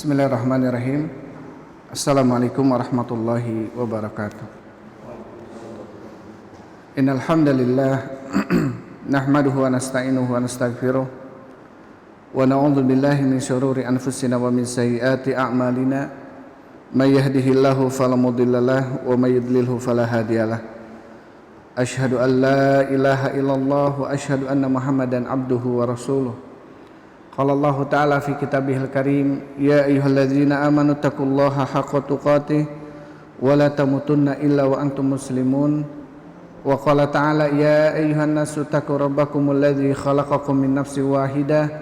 Bismillahirrahmanirrahim. Assalamualaikum warahmatullahi wabarakatuh. Innal hamdalillah nahmaduhu wa nasta'inuhu wa nastaghfiruh wa na'udzu billahi min syururi anfusina wa min sayyiati a'malina may yahdihillahu fala mudhillalah wa may yudlilhu fala hadiyalah. Asyhadu an la ilaha illallah wa asyhadu anna Muhammadan abduhu wa rasuluh. Qala Allah Ta'ala fi kitabihil karim, ya ayyuhalladzina amanu taqullaha haqqa tuqatih wa la tamutunna illa wa antum muslimun. Wa qala ta'ala, ya ayyuhan nasu taqu rabbakumul ladzi khalaqakum min nafsin wahidah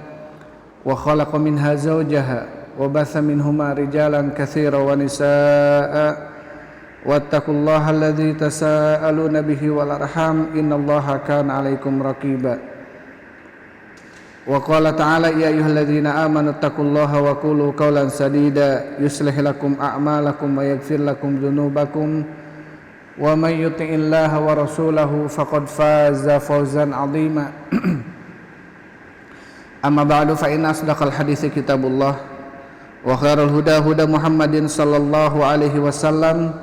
wa khalaqa minha zawjaha wa batha minhuma rijalan katsiran wa nisaa'a wattaqullaha alladzi tasaaluna bihi wal arham innallaha kana 'alaikum raqiba. Wa qala ta'ala, ya ayyuhalladzina amanu taqullaha wa qulu qawlan sadida yuslih lakum a'malakum wa yaghfir lakum dzunubakum wa may yuti'illaha wa rasulahu faqad faza fawzan 'azima. Amma ba'du, fa inna asdaqal haditsi kitabullah wa khairal huda huda Muhammadin sallallahu alaihi wasallam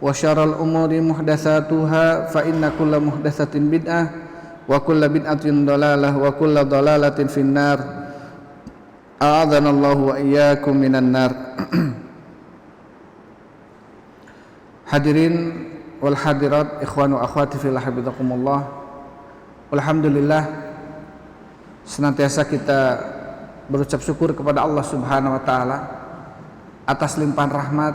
wa syarral umuri muhdatsatuha fa inna kulla muhdatsatin bid'ah wa kullu bid'atin dhalalah wa kullu dhalalatin finnar. A'adzanallahu wa iyyakum minan nar. Hadirin wal hadirat, ikhwan wa akhwati fillah, habibakumullah. Alhamdulillah, senantiasa kita berucap syukur kepada Allah Subhanahu wa taala atas limpahan rahmat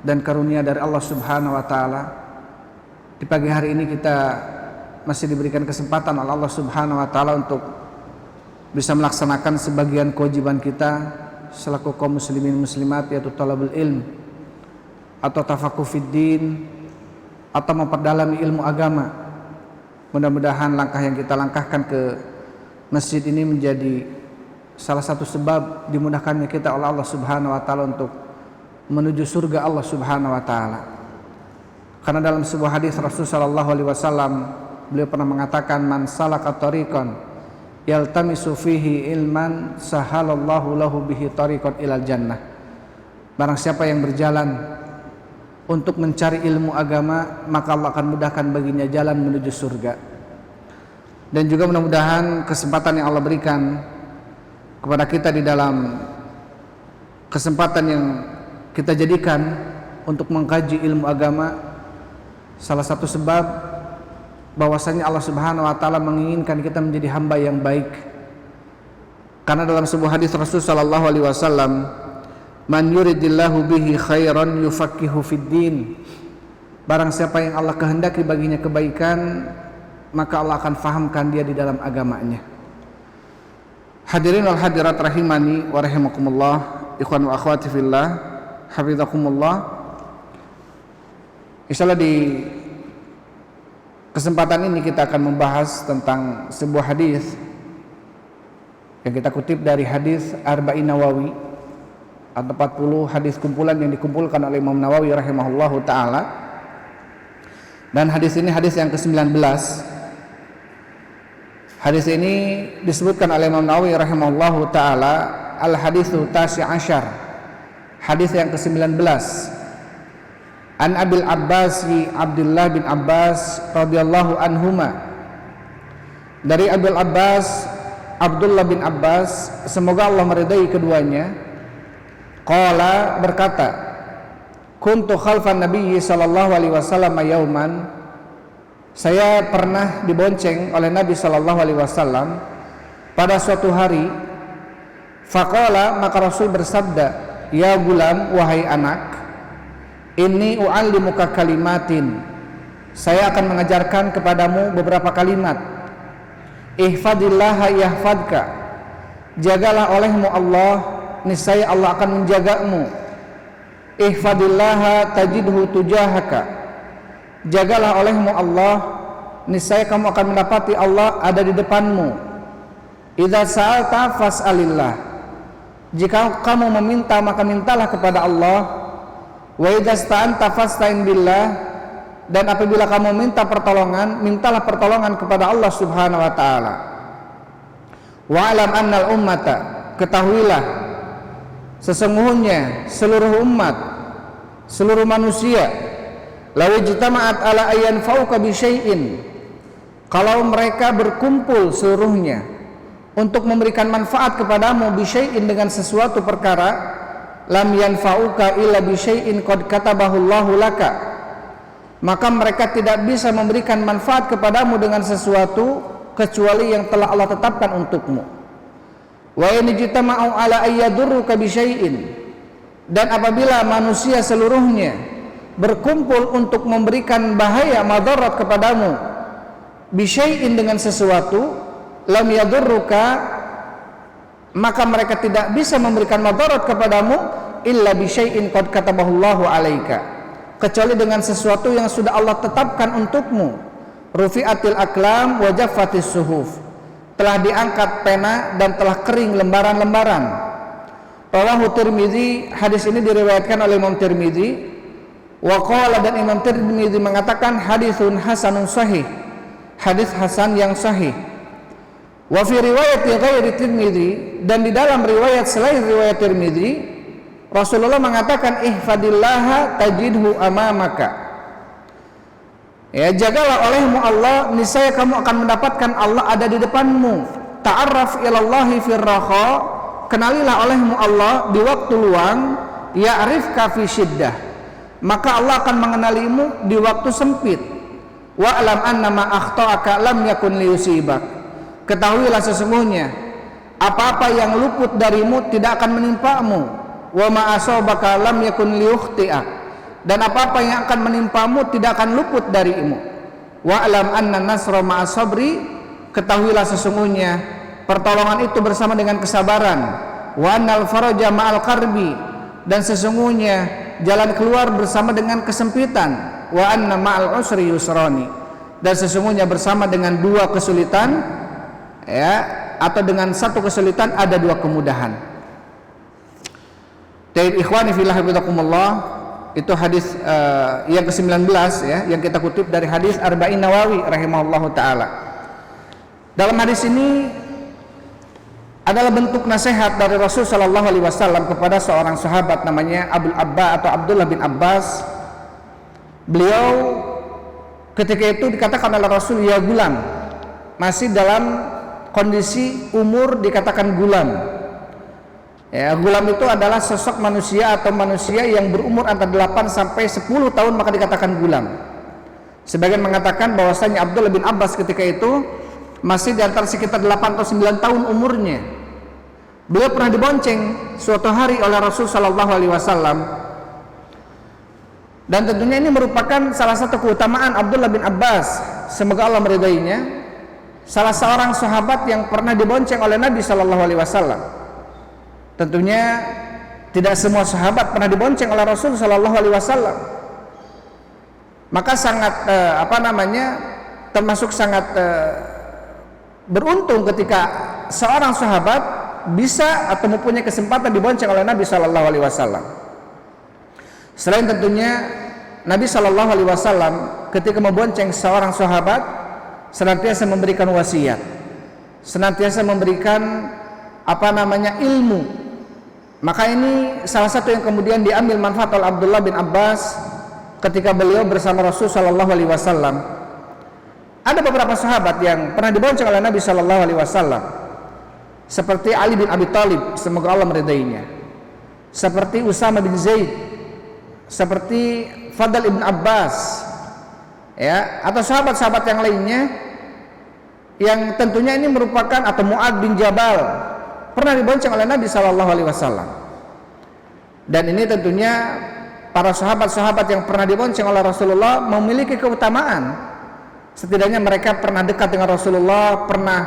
dan karunia dari Allah Subhanahu wa taala. Di pagi hari ini kita masih diberikan kesempatan oleh Allah Subhanahu wa taala untuk bisa melaksanakan sebagian kewajiban kita selaku kaum muslimin muslimat, yaitu talabul ilm atau tafaqquh fid din, atau memperdalami ilmu agama. Mudah-mudahan langkah yang kita langkahkan ke masjid ini menjadi salah satu sebab dimudahkannya kita oleh Allah Subhanahu wa taala untuk menuju surga Allah Subhanahu wa taala. Karena dalam sebuah hadis Rasul sallallahu alaihi wasallam, beliau pernah mengatakan, man salaka tariqan yaltamisu fihi ilman sahalallahu lahu bihi tariqan ilal jannah. Barang siapa yang berjalan untuk mencari ilmu agama, maka Allah akan mudahkan baginya jalan menuju surga. Dan juga mudah-mudahan kesempatan yang Allah berikan kepada kita di dalam kesempatan yang kita jadikan untuk mengkaji ilmu agama, salah satu sebab bahwasanya Allah Subhanahu wa taala menginginkan kita menjadi hamba yang baik. Karena dalam sebuah hadis Rasul sallallahu alaihi wasallam, man yuridillahu bihi khairan yufaqihu fid din. Barang siapa yang Allah kehendaki baginya kebaikan, maka Allah akan fahamkan dia di dalam agamanya. Hadirin wal hadirat rahimani wa rahimakumullah, ikhwan wa akhwati fillah, hafizakumullah. Insyaallah di kesempatan ini kita akan membahas tentang sebuah hadis yang kita kutip dari hadis Arba'in Nawawi atau 40 hadis kumpulan yang dikumpulkan oleh Imam Nawawi rahimahullahu taala. Dan hadis ini hadis yang ke-19. Hadis ini disebutkan oleh Imam Nawawi rahimahullahu taala al-haditsu tasi' asyar, hadis yang ke-19. An Abil Abbas Abdullah bin Abbas radhiyallahu anhuma, dari Abil Abbas Abdullah bin Abbas, semoga Allah meridai keduanya, qala, berkata, kuntu khalfan nabiyyi sallallahu alaihi wasallam yauman, saya pernah dibonceng oleh Nabi sallallahu alaihi wasallam pada suatu hari. Faqala, maka Rasul bersabda, ya gulam, wahai anak, inni u'allimuka kalimatin, saya akan mengajarkan kepadamu beberapa kalimat. Ihfadillaha yahfadka, jagalah olehmu Allah, niscaya Allah akan menjagamu. Ihfadillaha tajidhu tujahaka, jagalah olehmu Allah, niscaya kamu akan mendapati Allah ada di depanmu. Idza sa'alta fas'alillah, jika kamu meminta maka mintalah kepada Allah. Wa idza sta'anta fasta'in billah, dan apabila kamu minta pertolongan, mintalah pertolongan kepada Allah Subhanahu wa taala. Wa alam annal ummata, ketahuilah sesungguhnya seluruh umat, seluruh manusia, law ijtama'at ala ayyan fauqa bi syai'in, kalau mereka berkumpul seluruhnya untuk memberikan manfaat kepadamu bi syai'in dengan sesuatu perkara, lam yanfa'uka illa bi syai'in qad katabahu Allahu laka, maka mereka tidak bisa memberikan manfaat kepadamu dengan sesuatu kecuali yang telah Allah tetapkan untukmu. Wa in jitama'u ala ayyadurruka bi syai'in, dan apabila manusia seluruhnya berkumpul untuk memberikan bahaya madarat kepadamu bi syai'in dengan sesuatu, lam yadurruka, maka mereka tidak bisa memberikan madarat kepadamu illa bi syai'in qad katabahu Allahu alaika, kecuali dengan sesuatu yang sudah Allah tetapkan untukmu. Rufi'atil aqlam wa jaffatis suhuf, telah diangkat pena dan telah kering lembaran-lembaran. Rawahu Tirmidzi, hadis ini diriwayatkan oleh Imam Tirmidzi. Wa qala, dan Imam Tirmidzi mengatakan hadisun hasanun sahih, hadis hasan yang sahih. Wa fi riwayat ghairi Tirmidzi, dan di dalam riwayat selain riwayat Tirmidzi, Rasulullah mengatakan ihfadillaha tajidhu amamaka, ya, jagalah olehmu Allah, niscaya kamu akan mendapatkan Allah ada di depanmu. Ta'arraf ilallahi firraha, kenalilah olehmu Allah di waktu luang, ya'rifka fi syiddah, maka Allah akan mengenalimu di waktu sempit. Wa'lam annama akhta'aka lam yakun liyusibak, ketahuilah sesungguhnya apa-apa yang luput darimu tidak akan menimpamu. Wa ma asabaka lam yakun liyukhti'ak, dan apa-apa yang akan menimpamu tidak akan luput darimu. Wa'lam anna nasra ma'as sabri, ketahuilah sesungguhnya pertolongan itu bersama dengan kesabaran. Wa annal faraja ma'al karbi, dan sesungguhnya jalan keluar bersama dengan kesempitan. Wa anna ma'al usri yusrani, dan sesungguhnya bersama dengan dua kesulitan, ya, atau dengan satu kesulitan ada dua kemudahan. Taib ikhwani fillah hafizakumullah, itu hadis yang ke-19 ya, yang kita kutip dari hadis Arba'in Nawawi rahimahullahu taala. Dalam hadis ini adalah bentuk nasihat dari Rasul sallallahu alaihi wasallam kepada seorang sahabat namanya Abdul Abbas atau Abdullah bin Abbas. Beliau ketika itu dikatakan oleh Rasul ya gulam, masih dalam kondisi umur dikatakan gulam. Ya, gulam itu adalah sosok manusia atau manusia yang berumur antara 8 sampai 10 tahun, maka dikatakan gulam. Sebagian mengatakan bahwasanya Abdullah bin Abbas ketika itu masih di antara sekitar 8 atau 9 tahun umurnya. Beliau pernah dibonceng suatu hari oleh Rasul sallallahu alaihi wasallam. Dan tentunya ini merupakan salah satu keutamaan Abdullah bin Abbas, semoga Allah meridainya, salah seorang sahabat yang pernah dibonceng oleh Nabi sallallahu alaihi wasallam. Tentunya tidak semua sahabat pernah dibonceng oleh Rasul sallallahu alaihi wasallam. Maka sangat termasuk sangat beruntung ketika seorang sahabat bisa atau mempunyai kesempatan dibonceng oleh Nabi sallallahu alaihi wasallam. Selain tentunya Nabi sallallahu alaihi wasallam ketika membonceng seorang sahabat senantiasa memberikan wasiat, senantiasa memberikan ilmu. Maka ini salah satu yang kemudian diambil manfaat oleh Abdullah bin Abbas ketika beliau bersama Rasul sallallahu alaihi wasallam. Ada beberapa sahabat yang pernah dibonceng oleh Nabi sallallahu alaihi wasallam, seperti Ali bin Abi Thalib, semoga Allah meridainya, seperti Usama bin Zaid, seperti Fadl ibn Abbas, ya, atau sahabat-sahabat yang lainnya yang tentunya ini merupakan, atau Mu'ad bin Jabal pernah dibonceng oleh Nabi sallallahu alaihi wasallam. Dan ini tentunya para sahabat-sahabat yang pernah dibonceng oleh Rasulullah memiliki keutamaan. Setidaknya mereka pernah dekat dengan Rasulullah, pernah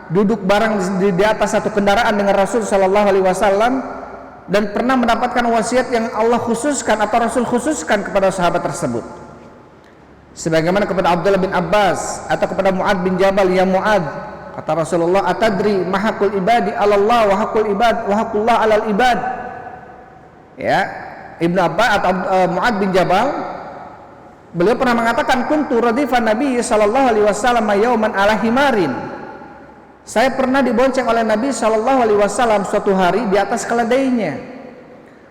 duduk bareng di atas satu kendaraan dengan Rasul sallallahu alaihi wasallam, dan pernah mendapatkan wasiat yang Allah khususkan atau Rasul khususkan kepada sahabat tersebut. Sebagaimana kepada Abdullah bin Abbas atau kepada Mu'ad bin Jabal, ya Mu'ad, kata Rasulullah, atadri mahakul ibadi alallah wa hakul ibad wa hakullah alal ibad. Ya, Ibnu Abbas atau Mu'ad bin Jabal, beliau pernah mengatakan kuntu radifan Nabi sallallahu alaihi wasallam yauman ala himarin. Saya pernah dibonceng oleh Nabi sallallahu alaihi wasallam suatu hari di atas keledainya.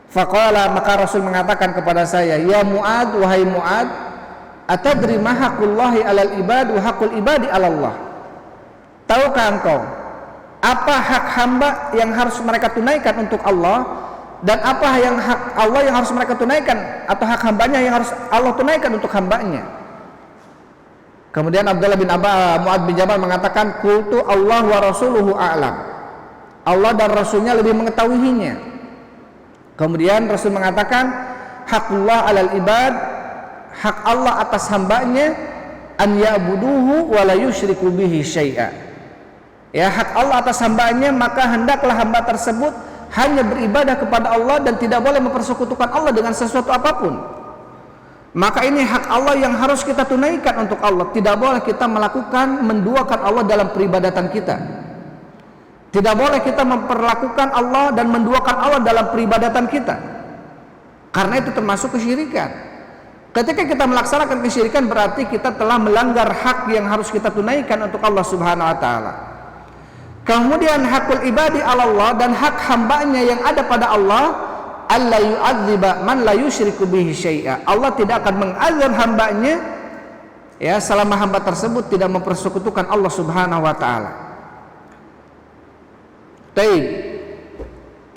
Faqala, maka Rasul mengatakan kepada saya, ya Mu'ad, wahai Mu'ad, atadri ma haqqullahi 'alal ibad wa haqqul ibadi 'alallah. Tahukah engkau apa hak hamba yang harus mereka tunaikan untuk Allah, dan apa yang hak Allah yang harus mereka tunaikan, atau hak hambanya yang harus Allah tunaikan untuk hambanya? Kemudian Abdullah bin Mu'ad bin Jabal mengatakan, qultu Allah wa rasuluhu a'lam. Allah dan Rasulnya lebih mengetahuinya. Kemudian Rasul mengatakan, haqqullah 'alal ibad, hak Allah atas hambanya, an ya'buduhu wa la yusyriku bihi syai'a. Ya, hak Allah atas hambanya, maka hendaklah hamba tersebut hanya beribadah kepada Allah dan tidak boleh mempersekutukan Allah dengan sesuatu apapun. Maka ini hak Allah yang harus kita tunaikan untuk Allah. Tidak boleh kita melakukan menduakan Allah dalam peribadatan kita. Tidak boleh kita memperlakukan Allah dan menduakan Allah dalam peribadatan kita, karena itu termasuk kesyirikan. Ketika kita melaksanakan kesyirikan, berarti kita telah melanggar hak yang harus kita tunaikan untuk Allah Subhanahu wa ta'ala. Kemudian hakul ibadi 'ala Allah, dan hak hambanya yang ada pada Allah, alla yu'adziba man la yusyriku bihi syai'a. Allah tidak akan mengazab hambanya ya selama hamba tersebut tidak mempersekutukan Allah Subhanahu wa ta'ala.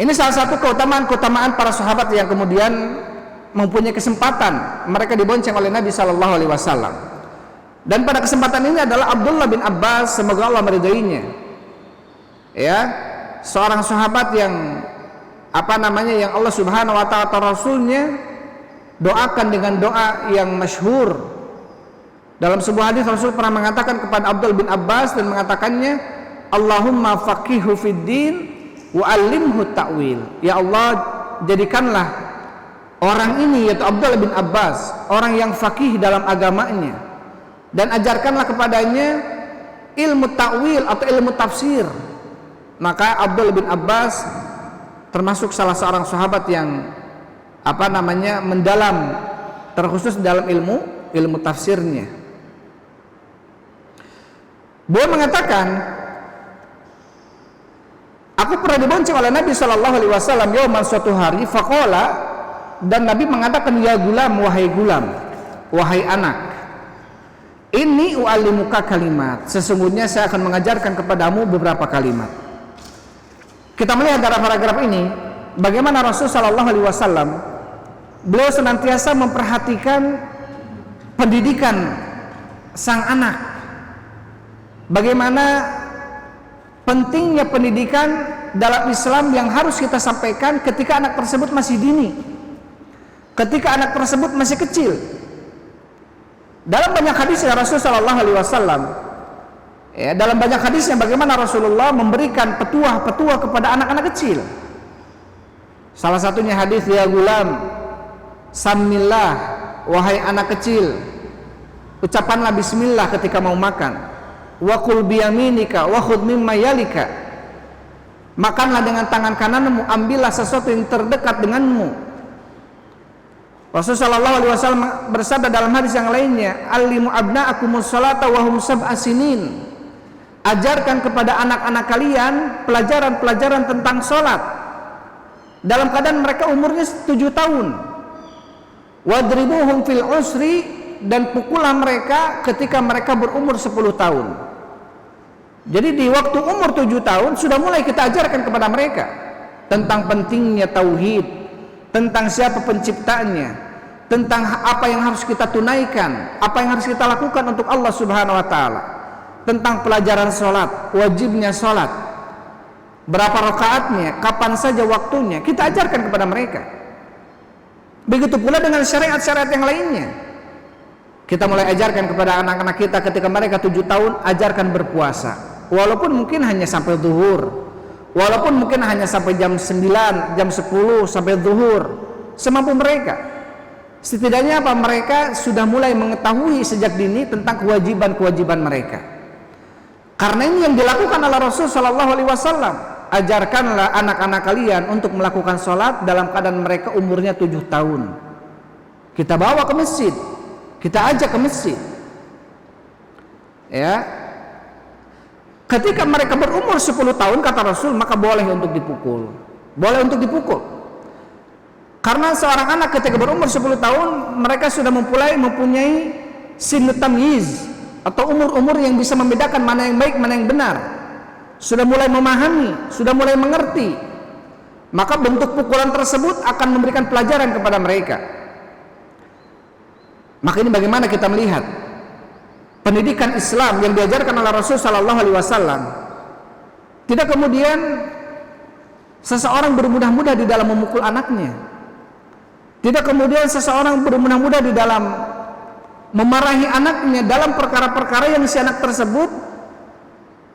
Ini salah satu keutamaan para sahabat yang kemudian mempunyai kesempatan, mereka dibonceng oleh Nabi Shallallahu Alaihi Wasallam. Dan pada kesempatan ini adalah Abdullah bin Abbas, semoga Allah meridainya. Ya, seorang sahabat yang yang Allah Subhanahu Wa Taala Rasulnya doakan dengan doa yang masyhur. Dalam sebuah hadis Rasul pernah mengatakan kepada Abdullah bin Abbas dan mengatakannya, Allahumma faqihu fid din wa 'allimhu ta'wil. Ya Allah, jadikanlah orang ini, yaitu Abdullah bin Abbas, orang yang faqih dalam agamanya, dan ajarkanlah kepadanya ilmu ta'wil atau ilmu tafsir. Maka Abdullah bin Abbas termasuk salah seorang sahabat yang mendalam, terkhusus dalam ilmu tafsirnya. Beliau mengatakan, aku pernah dibonceng oleh Nabi Shallallahu Alaihi Wasallam yauman, suatu hari, faqala, dan Nabi mengatakan, ya gulam, wahai anak, ini u'allimuka kalimat, sesungguhnya saya akan mengajarkan kepadamu beberapa kalimat. Kita melihat dalam paragraf ini bagaimana Rasul Shallallahu Alaihi Wasallam beliau senantiasa memperhatikan pendidikan sang anak, bagaimana pentingnya pendidikan dalam Islam yang harus kita sampaikan ketika anak tersebut masih dini, ketika anak tersebut masih kecil. Dalam banyak hadis ya Rasul Shallallahu Alaihi Wasallam, ya, dalam banyak hadisnya bagaimana Rasulullah memberikan petuah-petuah kepada anak-anak kecil. Salah satunya hadis, ya gulam, samillah, wahai anak kecil, ucapanlah bismillah ketika mau makan. Wa qul biyaminika wa khudh mimma yalika. Makanlah dengan tangan kananmu, ambillah sesuatu yang terdekat denganmu. Rasulullah sallallahu alaihi wasallam bersabda dalam hadis yang lainnya, allimu abna'akumus salata wa hum sab'a sinin. Ajarkan kepada anak-anak kalian pelajaran-pelajaran tentang salat dalam keadaan mereka umurnya 7 tahun. Wadribuhum fil usri, dan pukullah mereka ketika mereka berumur 10 tahun. Jadi di waktu umur 7 tahun sudah mulai kita ajarkan kepada mereka tentang pentingnya tauhid, tentang siapa penciptanya, tentang apa yang harus kita tunaikan, apa yang harus kita lakukan untuk Allah Subhanahu wa taala, tentang pelajaran sholat, wajibnya sholat, berapa rakaatnya, kapan saja waktunya, kita ajarkan kepada mereka. Begitu pula dengan syariat-syariat yang lainnya. Kita mulai ajarkan kepada anak-anak kita ketika mereka 7 tahun, ajarkan berpuasa. Walaupun mungkin hanya sampai zuhur, walaupun mungkin hanya sampai jam 9, jam 10 sampai zuhur, semampu mereka. Setidaknya apa? Mereka sudah mulai mengetahui sejak dini tentang kewajiban-kewajiban mereka. Karena ini yang dilakukan oleh Rasul Shallallahu Alaihi Wasallam. Ajarkanlah anak-anak kalian untuk melakukan sholat dalam keadaan mereka umurnya 7 tahun. Kita bawa ke masjid, kita ajak ke masjid. Ya. Ketika mereka berumur 10 tahun kata Rasul, maka boleh untuk dipukul. Boleh untuk dipukul. Karena seorang anak ketika berumur 10 tahun mereka sudah mempunyai sinu tamyiz atau umur-umur yang bisa membedakan mana yang baik, mana yang benar. Sudah mulai memahami, sudah mulai mengerti. Maka bentuk pukulan tersebut akan memberikan pelajaran kepada mereka. Maka ini bagaimana kita melihat pendidikan Islam yang diajarkan oleh Rasul sallallahu alaihi wasallam. Tidak kemudian seseorang bermudah-mudah di dalam memukul anaknya. Tidak kemudian seseorang bermudah-mudah di dalam memarahi anaknya dalam perkara-perkara yang si anak tersebut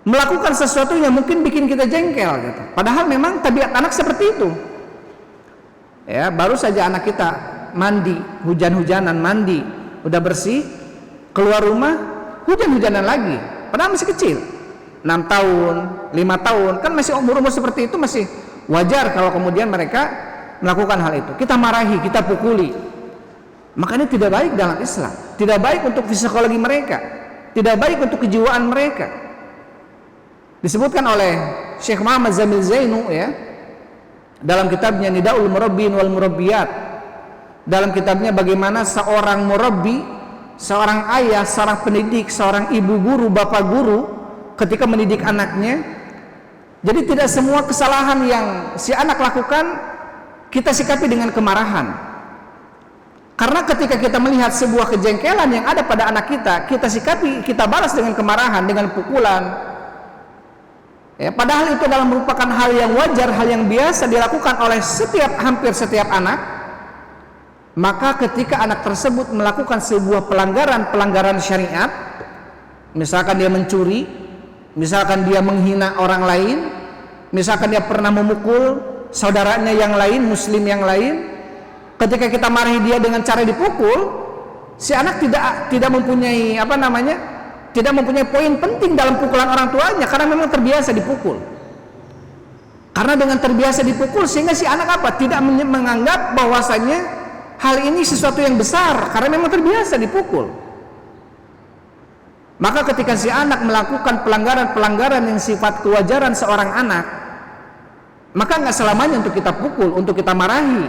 melakukan sesuatu yang mungkin bikin kita jengkel gitu. Padahal memang tabiat anak seperti itu. Ya, baru saja anak kita mandi, hujan-hujanan mandi, udah bersih, keluar rumah, hujan-hujanan lagi. Padahal masih kecil. 6 tahun, 5 tahun, kan masih umur-umur seperti itu masih wajar kalau kemudian mereka melakukan hal itu. Kita marahi, kita pukuli. Makanya tidak baik dalam Islam, tidak baik untuk psikologi mereka, tidak baik untuk kejiwaan mereka. Disebutkan oleh Syekh Muhammad Zamil Zainu ya, dalam kitabnya Nidaul Murabbin wal Murabbiyat, dalam kitabnya bagaimana seorang murabbi, seorang ayah, seorang pendidik, seorang ibu guru, bapak guru ketika mendidik anaknya. Jadi tidak semua kesalahan yang si anak lakukan kita sikapi dengan kemarahan. Karena ketika kita melihat sebuah kejengkelan yang ada pada anak kita, kita sikapi, kita balas dengan kemarahan, dengan pukulan. Ya, padahal itu adalah merupakan hal yang wajar, hal yang biasa dilakukan oleh hampir setiap anak. Maka ketika anak tersebut melakukan sebuah pelanggaran syariat, misalkan dia mencuri, misalkan dia menghina orang lain, misalkan dia pernah memukul saudaranya yang lain, muslim yang lain, ketika kita marahi dia dengan cara dipukul, si anak tidak mempunyai tidak mempunyai poin penting dalam pukulan orang tuanya karena memang terbiasa dipukul. Karena dengan terbiasa dipukul sehingga si anak tidak menganggap bahwasanya hal ini sesuatu yang besar karena memang terbiasa dipukul. Maka ketika si anak melakukan pelanggaran yang sifat kewajaran seorang anak, maka nggak selamanya untuk kita pukul, untuk kita marahi.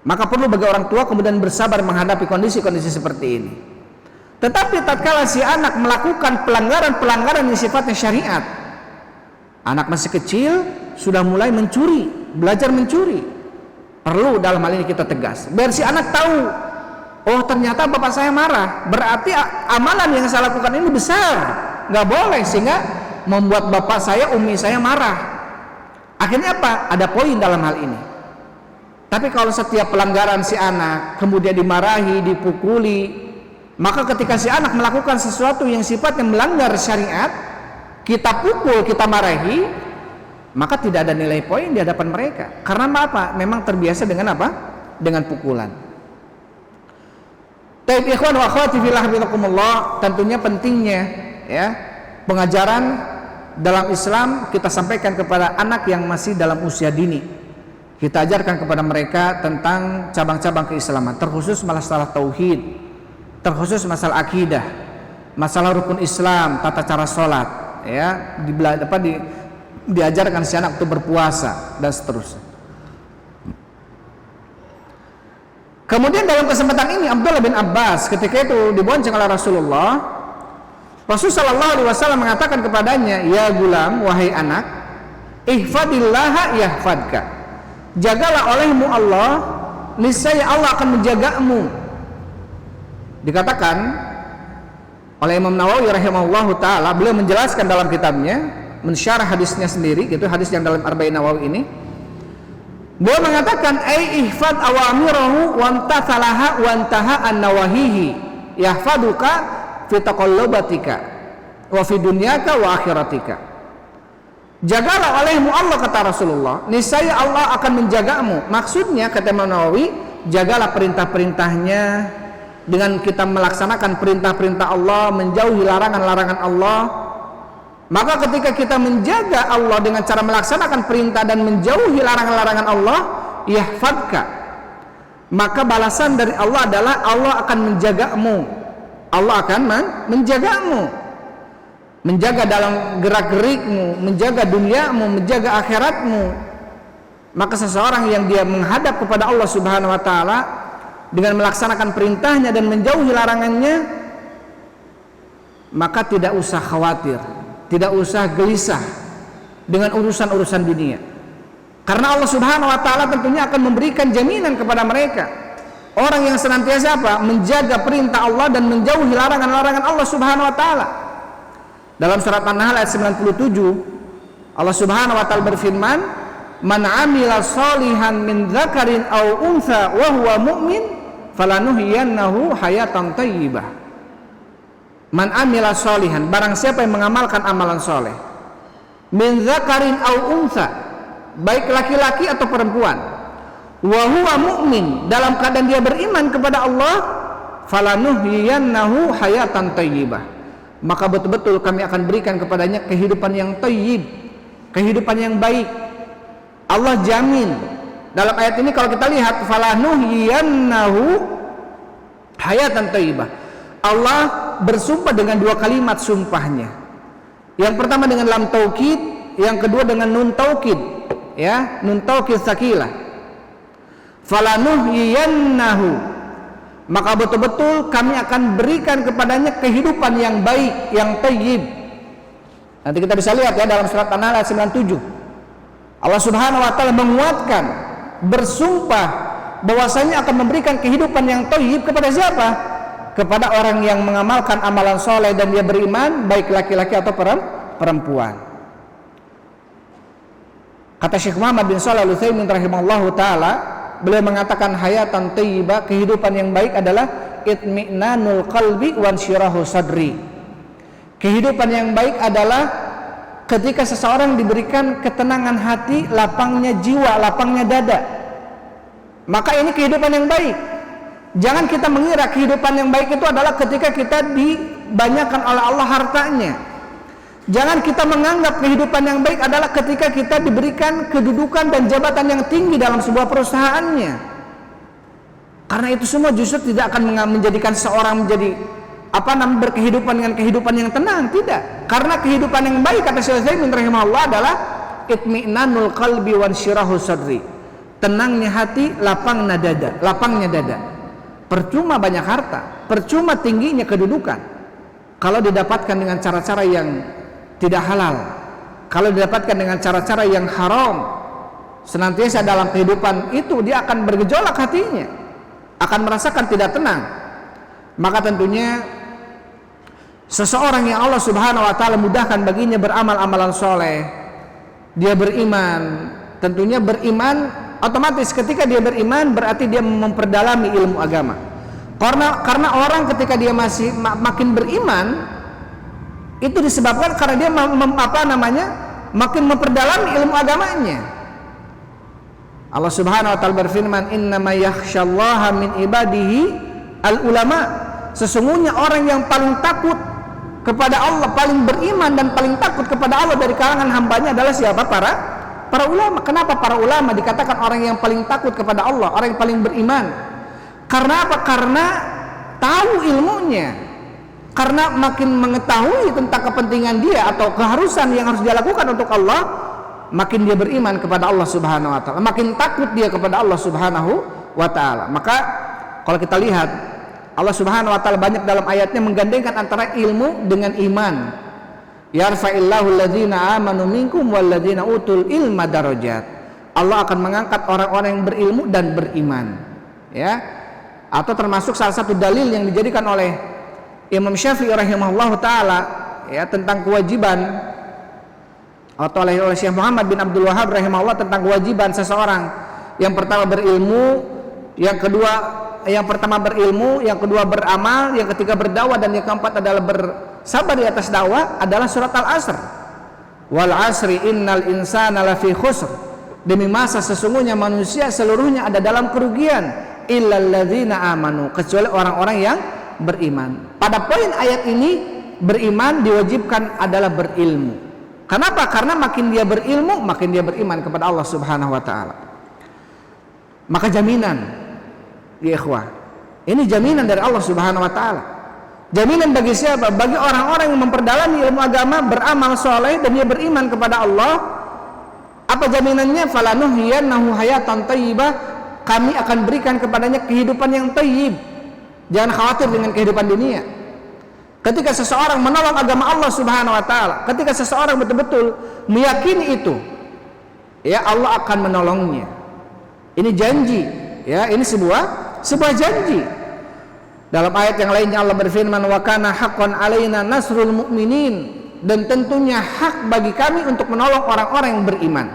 Maka perlu bagi orang tua kemudian bersabar menghadapi kondisi-kondisi seperti ini. Tetapi tatkala si anak melakukan pelanggaran yang sifatnya syariat, anak masih kecil sudah mulai mencuri, belajar mencuri, perlu dalam hal ini kita tegas biar si anak tahu, oh ternyata bapak saya marah, berarti amalan yang saya lakukan ini besar, nggak boleh, sehingga membuat bapak saya, umi saya marah. Akhirnya apa? Ada poin dalam hal ini. Tapi kalau setiap pelanggaran si anak kemudian dimarahi, dipukuli, maka ketika si anak melakukan sesuatu yang sifatnya melanggar syariat, kita pukul, kita marahi, maka tidak ada nilai poin di hadapan mereka. Karena apa? Memang terbiasa dengan apa? Dengan pukulan. Taib ikhwan wa akhwati fillah hafizakumullah, tentunya pentingnya ya pengajaran dalam Islam kita sampaikan kepada anak yang masih dalam usia dini. Kita ajarkan kepada mereka tentang cabang-cabang keislaman, terkhusus masalah tauhid, terkhusus masalah akidah, masalah rukun Islam, tata cara sholat, ya, diajarkan si anak untuk berpuasa dan seterusnya. Kemudian dalam kesempatan ini Abdullah bin Abbas ketika itu dibonceng oleh Rasulullah Sallallahu Alaihi Wasallam mengatakan kepadanya, ya gulam, wahai anak, ihfadillaha yahfadka, jagalah olehmu Allah, niscaya Allah akan menjagamu. Dikatakan oleh Imam Nawawi rahimahullahu taala, beliau menjelaskan dalam kitabnya, mensyarah hadisnya sendiri, gitu, hadis yang dalam Arba'in Nawawi ini. Beliau mengatakan, ai ihfad awamirahu wa antasalaha wa antaha an nawahihi yahfaduka fi taqallubatika wa fi dunyaka wa akhiratika. Jagalah olehmu Allah, kata Rasulullah, niscaya Allah akan menjagamu. Maksudnya kata Imam Nawawi, jagalah perintah-perintahnya dengan kita melaksanakan perintah-perintah Allah, menjauhi larangan-larangan Allah. Maka ketika kita menjaga Allah dengan cara melaksanakan perintah dan menjauhi larangan-larangan Allah, yahfadka, maka balasan dari Allah adalah Allah akan menjagamu. Allah akan menjagamu, menjaga dalam gerak-gerikmu, menjaga duniamu, menjaga akhiratmu. Maka seseorang yang dia menghadap kepada Allah Subhanahu wa taala dengan melaksanakan perintahnya dan menjauhi larangannya, maka tidak usah khawatir, tidak usah gelisah dengan urusan-urusan dunia. Karena Allah Subhanahu wa taala tentunya akan memberikan jaminan kepada mereka. Orang yang senantiasa apa? Menjaga perintah Allah dan menjauhi larangan-larangan Allah Subhanahu wa taala. Dalam surat An-Nahl ayat 97, Allah Subhanahu wa taala berfirman, "Man 'amila shalihan min dzakarin aw untha wa huwa mu'min, falanuhyiyannahu hayatan thayyibah." Man 'amila shalihan, barang siapa yang mengamalkan amalan soleh, min dzakarin aw untha, baik laki-laki atau perempuan, wa huwa mu'min, dalam keadaan dia beriman kepada Allah, falanuhyiyannahu hayatan thayyibah, maka betul-betul kami akan berikan kepadanya kehidupan yang thayyib, kehidupan yang baik. Allah jamin dalam ayat ini. Kalau kita lihat, falanuhyiyannahu hayatan thayyibah, Allah bersumpah dengan dua kalimat sumpahnya. Yang pertama dengan lam taukid, yang kedua dengan nun taukid, ya, nun taukid sakilah. Falanuhyiyannahu, maka betul-betul kami akan berikan kepadanya kehidupan yang baik, yang thayyib. Nanti kita bisa lihat ya dalam surat An-Nahl ayat 97. Allah Subhanahu wa taala menguatkan, bersumpah bahwasanya akan memberikan kehidupan yang thayyib kepada siapa? Kepada orang yang mengamalkan amalan soleh dan dia beriman, baik laki-laki atau perempuan. Kata Syekh Muhammad bin Shalih Al-Utsaimin rahimahullahu taala, beliau mengatakan hayatan thayyibah, kehidupan yang baik adalah itmi'nanul qalbi wan syirahu sadri. Kehidupan yang baik adalah ketika seseorang diberikan ketenangan hati, lapangnya jiwa, lapangnya dada. Maka ini kehidupan yang baik. Jangan kita mengira kehidupan yang baik itu adalah ketika kita dibanyakan oleh Allah hartanya. Jangan kita menganggap kehidupan yang baik adalah ketika kita diberikan kedudukan dan jabatan yang tinggi dalam sebuah perusahaannya. Karena itu semua justru tidak akan menjadikan seorang menjadi berkehidupan dengan kehidupan yang tenang. Tidak. Karena kehidupan yang baik, kata Syekh Utsaimin rahimahullah, adalah itmi'nanul qalbi wan syirahu sadri. Tenangnya hati, lapangnya dada. Percuma banyak harta, percuma tingginya kedudukan kalau didapatkan dengan cara-cara yang tidak halal, kalau didapatkan dengan cara-cara yang haram. Senantiasa dalam kehidupan itu dia akan bergejolak hatinya, akan merasakan tidak tenang. Maka tentunya seseorang yang Allah Subhanahu wa taala mudahkan baginya beramal amalan soleh, dia beriman, tentunya beriman otomatis ketika dia beriman berarti dia memperdalami ilmu agama. Karena orang ketika dia masih makin beriman itu disebabkan karena dia makin memperdalami ilmu agamanya. Allah Subhanahu wa taala berfirman, "Innama yakhsyallaha min ibadihi al-ulama." Sesungguhnya orang yang paling takut kepada Allah, paling beriman dan paling takut kepada Allah dari kalangan hambanya adalah siapa? Para ulama. Kenapa para ulama dikatakan orang yang paling takut kepada Allah, orang yang paling beriman? Karena apa? Karena tahu ilmunya, karena makin mengetahui tentang kepentingan dia atau keharusan yang harus dia lakukan untuk Allah, makin dia beriman kepada Allah Subhanahu wa taala, makin takut dia kepada Allah Subhanahu wa taala. Maka kalau kita lihat, Allah Subhanahu wa taala banyak dalam ayatnya menggandengkan antara ilmu dengan iman. Yarfa'illahu alladzina amanu minkum walladzina utul ilma darajat. Allah akan mengangkat orang-orang yang berilmu dan beriman. Ya. Atau termasuk salah satu dalil yang dijadikan oleh Imam Syafi'i rahimahullahu taala ya tentang kewajiban, atau oleh Syekh Muhammad bin Abdul Wahhab rahimahullah tentang kewajiban seseorang yang pertama berilmu, yang pertama berilmu, yang kedua beramal, yang ketiga berdakwah, dan yang keempat adalah bersabar di atas dakwah, adalah surat Al-Asr. Wal asri innal insana lafi khusr. Demi masa sesungguhnya manusia seluruhnya ada dalam kerugian, illal ladzina amanu, kecuali orang-orang yang beriman. Pada poin ayat ini, beriman diwajibkan adalah berilmu. Kenapa? Karena makin dia berilmu, makin dia beriman kepada Allah Subhanahu wa taala. Maka jaminan, ya ikhwah, ini jaminan dari Allah Subhanahu wa taala. Jaminan bagi siapa? Bagi orang-orang yang memperdalami ilmu agama, beramal soleh, dan dia beriman kepada Allah. Apa Apa jaminannya? Falanuhyiyannahu hayatan thayyibah, kami akan berikan kepadanya kehidupan yang thayyib. Jangan khawatir dengan kehidupan dunia. Ketika seseorang menolong agama Allah Subhanahu wa taala, ketika seseorang betul-betul meyakini itu, ya Allah akan menolongnya. Ini janji, ya, ini sebuah janji. Dalam ayat yang lainnya Allah berfirman, wa kana haqqan alaina nasrul mu'minin, dan tentunya hak bagi kami untuk menolong orang-orang yang beriman.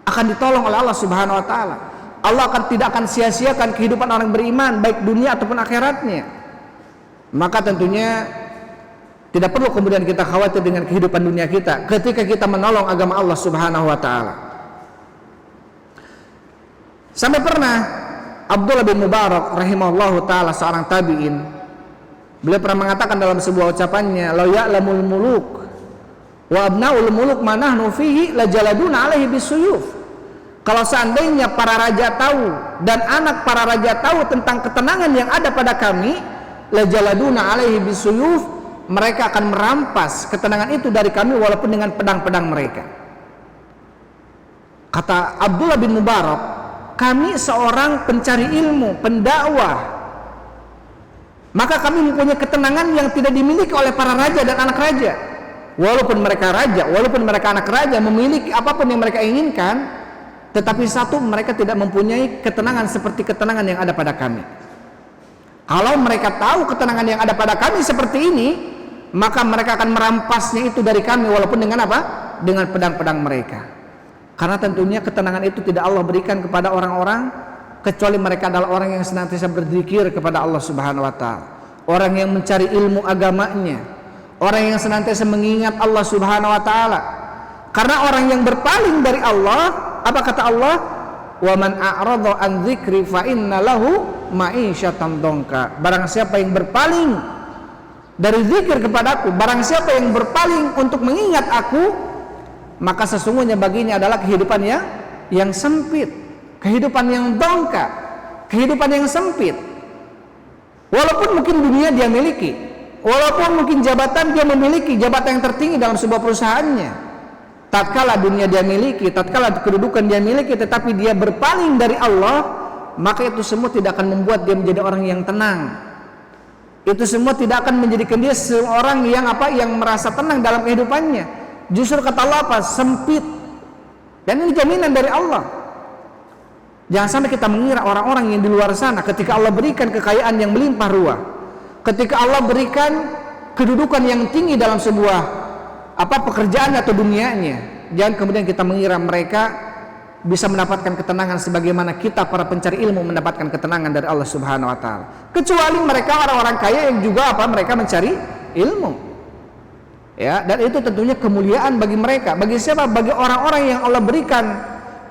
Akan ditolong oleh Allah Subhanahu wa taala. Allah tidak akan sia-siakan kehidupan orang beriman, baik dunia ataupun akhiratnya. Maka tentunya tidak perlu kemudian kita khawatir dengan kehidupan dunia kita ketika kita menolong agama Allah Subhanahu wa taala. Sampai pernah Abdullah bin Mubarak rahimahullahu taala, seorang tabi'in, beliau pernah mengatakan dalam sebuah ucapannya, "Law ya'lamul muluk wa abnaul muluk ma nahnu fihi lajaladuna alaihi bisuyuf." Kalau seandainya para raja tahu dan anak para raja tahu tentang ketenangan yang ada pada kami, lajaladuna alaihi bisuyuf, mereka akan merampas ketenangan itu dari kami walaupun dengan pedang-pedang mereka. Kata Abdullah bin Mubarak, kami seorang pencari ilmu, pendakwah, maka kami mempunyai ketenangan yang tidak dimiliki oleh para raja dan anak raja. Walaupun mereka raja, walaupun mereka anak raja, memiliki apapun yang mereka inginkan, tetapi satu, mereka tidak mempunyai ketenangan seperti ketenangan yang ada pada kami. Kalau mereka tahu ketenangan yang ada pada kami seperti ini, maka mereka akan merampasnya itu dari kami walaupun dengan apa? Dengan pedang-pedang mereka. Karena tentunya ketenangan itu tidak Allah berikan kepada orang-orang kecuali mereka adalah orang yang senantiasa berzikir kepada Allah Subhanahu wa taala, orang yang mencari ilmu agamanya, orang yang senantiasa mengingat Allah Subhanahu wa taala. Karena orang yang berpaling dari Allah, apa kata Allah? Wa man a'radha an dzikri fa inna lahu ma'isyatan dongka. Barang siapa yang berpaling dari zikir kepadaku, barang siapa yang berpaling untuk mengingat aku, maka sesungguhnya baginya adalah kehidupan yang sempit, kehidupan yang dongka, kehidupan yang sempit. Walaupun mungkin dunia dia miliki, walaupun mungkin jabatan dia memiliki, jabatan yang tertinggi dalam sebuah perusahaannya, tatkala dunia dia miliki, tatkala kedudukan dia miliki, tetapi dia berpaling dari Allah, maka itu semua tidak akan membuat dia menjadi orang yang tenang. Itu semua tidak akan menjadikan dia seorang yang merasa tenang dalam kehidupannya. Justru kata Allah apa? Sempit. Dan ini jaminan dari Allah. Jangan sampai kita mengira orang-orang yang di luar sana, ketika Allah berikan kekayaan yang melimpah ruah, ketika Allah berikan kedudukan yang tinggi dalam sebuah pekerjaan atau dunianya, jangan kemudian kita mengira mereka bisa mendapatkan ketenangan sebagaimana kita para pencari ilmu mendapatkan ketenangan dari Allah Subhanahu wa taala. Kecuali mereka orang-orang kaya yang juga mereka mencari ilmu. Ya, dan itu tentunya kemuliaan bagi mereka. Bagi siapa? Bagi orang-orang yang Allah berikan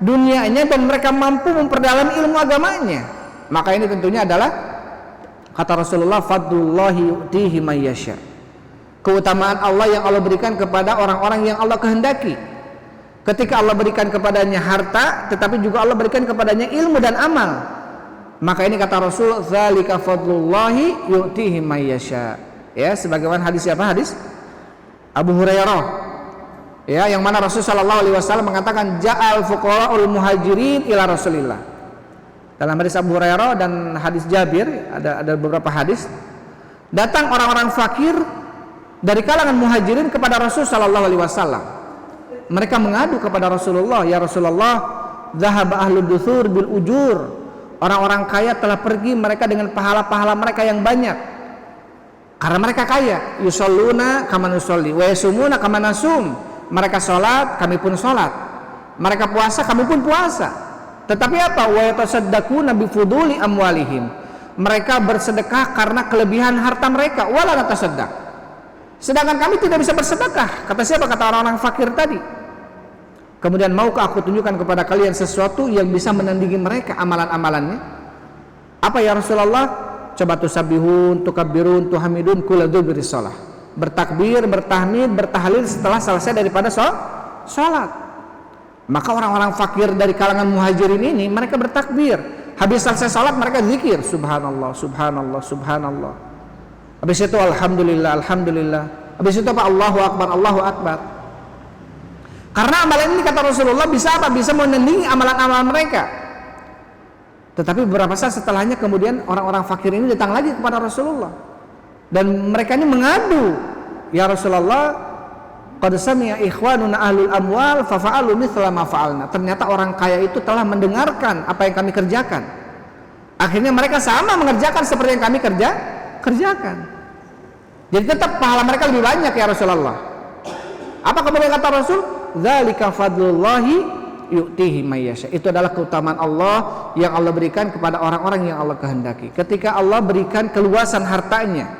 dunianya dan mereka mampu memperdalam ilmu agamanya. Maka ini tentunya adalah kata Rasulullah, fadlullahi yu'tihi may yasha. Keutamaan Allah yang Allah berikan kepada orang-orang yang Allah kehendaki. Ketika Allah berikan kepadanya harta, tetapi juga Allah berikan kepadanya ilmu dan amal. Maka ini kata Rasul, dzalika fadlullahi yu'tihi may yasha. Ya, sebagaimana hadis siapa? Hadis Abu Hurairah, ya, yang mana Rasul sallallahu alaihi wasallam mengatakan ja'al fuqara'ul muhajirin ila Rasulillah. Dalam hadis Abu Hurairah dan hadis Jabir, ada beberapa hadis, datang orang-orang fakir dari kalangan muhajirin kepada Rasul sallallahu alaihi wasallam. Mereka mengadu kepada Rasulullah, ya Rasulullah, zahaba ahlud duthur bil ujur. Orang-orang kaya telah pergi mereka dengan pahala-pahala mereka yang banyak. Karena mereka kaya, yusalluna kama nusalli wa yasumuna kama nasum. Mereka salat, kami pun salat. Mereka puasa, kami pun puasa. Tetapi apa? Wa yatasaddaquna bi fuduli amwalihim. Mereka bersedekah karena kelebihan harta mereka, wala natasaddaq. Sedangkan kami tidak bisa bersedekah. Kata siapa? Kata orang-orang fakir tadi. Kemudian maukah aku tunjukkan kepada kalian sesuatu yang bisa menandingi mereka amalan-amalannya? Apa ya Rasulullah? Coba tusabbihun, tukabbirun, tuhamidun kula dzikri shalah. Bertakbir, bertahmid, bertahlil setelah selesai daripada salat. Maka orang-orang fakir dari kalangan muhajirin ini mereka bertakbir. Habis selesai salat mereka zikir, subhanallah, subhanallah, subhanallah. Habis itu alhamdulillah, alhamdulillah. Habis itu apa? Allahu akbar, Allahu akbar. Karena amalan ini kata Rasulullah bisa apa? Bisa menandingi amalan-amalan mereka. Tetapi beberapa saat setelahnya kemudian orang-orang fakir ini datang lagi kepada Rasulullah. Dan mereka ini mengadu, ya Rasulullah, qad sami'a ikhwanuna ahlul amwal fa fa'alu mithla ma fa'alna. Ternyata orang kaya itu telah mendengarkan apa yang kami kerjakan. Akhirnya mereka sama mengerjakan seperti yang kami kerjakan. Jadi tetap pahala mereka lebih banyak ya Rasulullah. Apa kemudian kata Rasul? Dzalika fadlullahi yu'tihi may yasha. Itu adalah keutamaan Allah yang Allah berikan kepada orang-orang yang Allah kehendaki. Ketika Allah berikan keluasan hartanya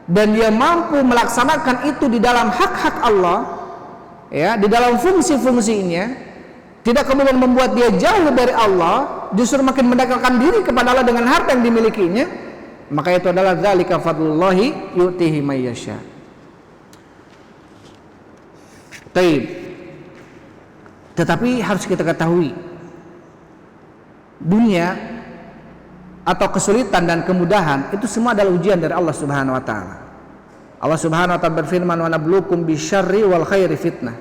dan dia mampu melaksanakan itu di dalam hak-hak Allah, ya, di dalam fungsi-fungsinya, tidak kemudian membuat dia jauh dari Allah, justru makin mendekatkan diri kepada Allah dengan harta yang dimilikinya, maka itu adalah dzalika fadlullahi yu'tihi may yasha. Taib. Tetapi harus kita ketahui, dunia atau kesulitan dan kemudahan itu semua adalah ujian dari Allah Subhanahu wa taala. Allah Subhanahu wa taala berfirman, "Wa nabluukum bisyarri wal khairi fitnah."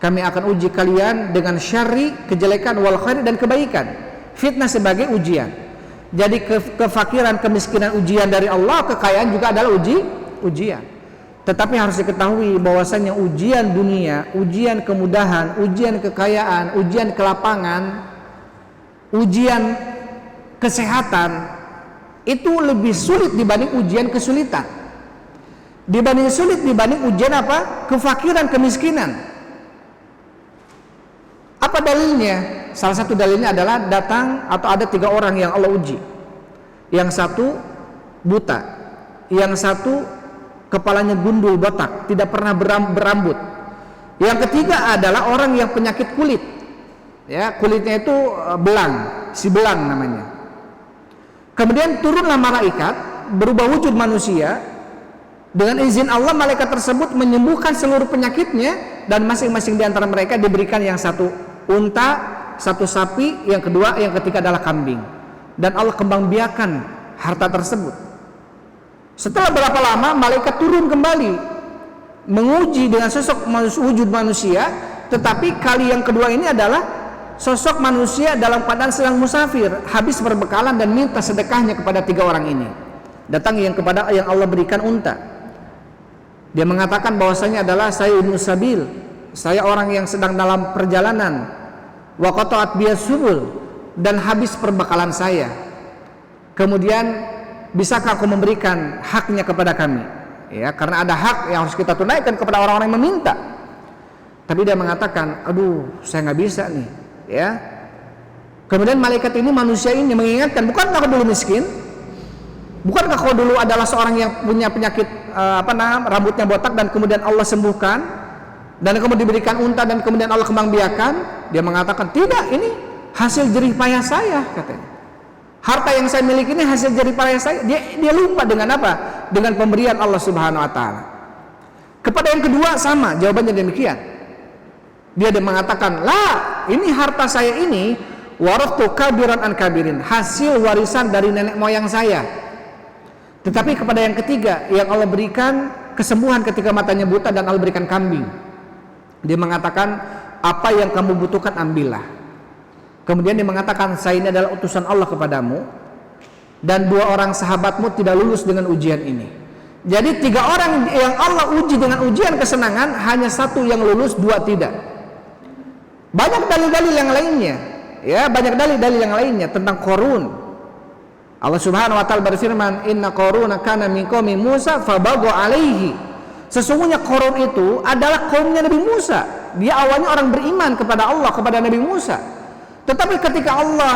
Kami akan uji kalian dengan syarri, kejelekan, wal khairi, dan kebaikan. Fitnah sebagai ujian. Jadi kefakiran, kemiskinan ujian dari Allah, kekayaan juga adalah ujian. Tetapi harus diketahui bahwasanya ujian dunia, ujian kemudahan, ujian kekayaan, ujian kelapangan, ujian kesehatan itu lebih sulit dibanding ujian kesulitan. Dibanding sulit dibanding ujian apa? Kefakiran, kemiskinan. Apa dalilnya? Salah satu dalilnya adalah datang atau ada 3 orang yang Allah uji. Yang satu buta, yang satu kepalanya gundul botak, tidak pernah berambut. Yang ketiga adalah orang yang penyakit kulit, ya, kulitnya itu belang, si belang namanya. Kemudian turunlah malaikat berubah wujud manusia. Dengan izin Allah, malaikat tersebut menyembuhkan seluruh penyakitnya, dan masing-masing di antara mereka diberikan yang satu unta, satu sapi, yang kedua, yang ketiga adalah kambing. Dan Allah kembangbiakan harta tersebut. Setelah berapa lama malaikat turun kembali menguji dengan sosok wujud manusia, tetapi kali yang kedua ini adalah sosok manusia dalam keadaan sedang musafir, habis berbekalan dan minta sedekahnya kepada 3 orang ini. Datang yang kepada yang Allah berikan unta. Dia mengatakan bahwasanya adalah saya ibnu sabil, saya orang yang sedang dalam perjalanan, wa qata'at biyas subul, dan habis perbekalan saya. Kemudian bisakah aku memberikan haknya kepada kami? Ya, karena ada hak yang harus kita tunaikan kepada orang-orang yang meminta. Tapi dia mengatakan, aduh, saya nggak bisa nih. Ya. Kemudian malaikat ini, manusia ini mengingatkan, bukankah kau dulu miskin? Bukankah kau dulu adalah seorang yang punya penyakit rambutnya botak dan kemudian Allah sembuhkan, dan kemudian diberikan unta dan kemudian Allah kembangbiakan? Dia mengatakan, tidak, ini hasil jerih payah saya, katanya. Harta yang saya miliki ini hasil jerih payah saya. Dia lupa dengan apa? Dengan pemberian Allah Subhanahu wa taala. Kepada yang kedua sama, jawabannya demikian. Dia mengatakan, "La, ini harta saya ini warathu kabiran an kabirin, hasil warisan dari nenek moyang saya." Tetapi kepada yang ketiga, yang Allah berikan kesembuhan ketika matanya buta dan Allah berikan kambing. Dia mengatakan, "Apa yang kamu butuhkan ambillah." Kemudian dia mengatakan, saya ini adalah utusan Allah kepadamu, dan 2 orang sahabatmu tidak lulus dengan ujian ini. Jadi 3 orang yang Allah uji dengan ujian kesenangan, hanya 1 yang lulus, 2 tidak. Banyak dalil-dalil yang lainnya, ya, banyak dalil-dalil yang lainnya tentang Qarun. Allah Subhanahu wa taala berfirman, "Inna Qaruna kana min qaumi Musa fabagha alaihi." Sesungguhnya Qarun itu adalah kaumnya Nabi Musa. Dia awalnya orang beriman kepada Allah, kepada Nabi Musa. Tetapi ketika Allah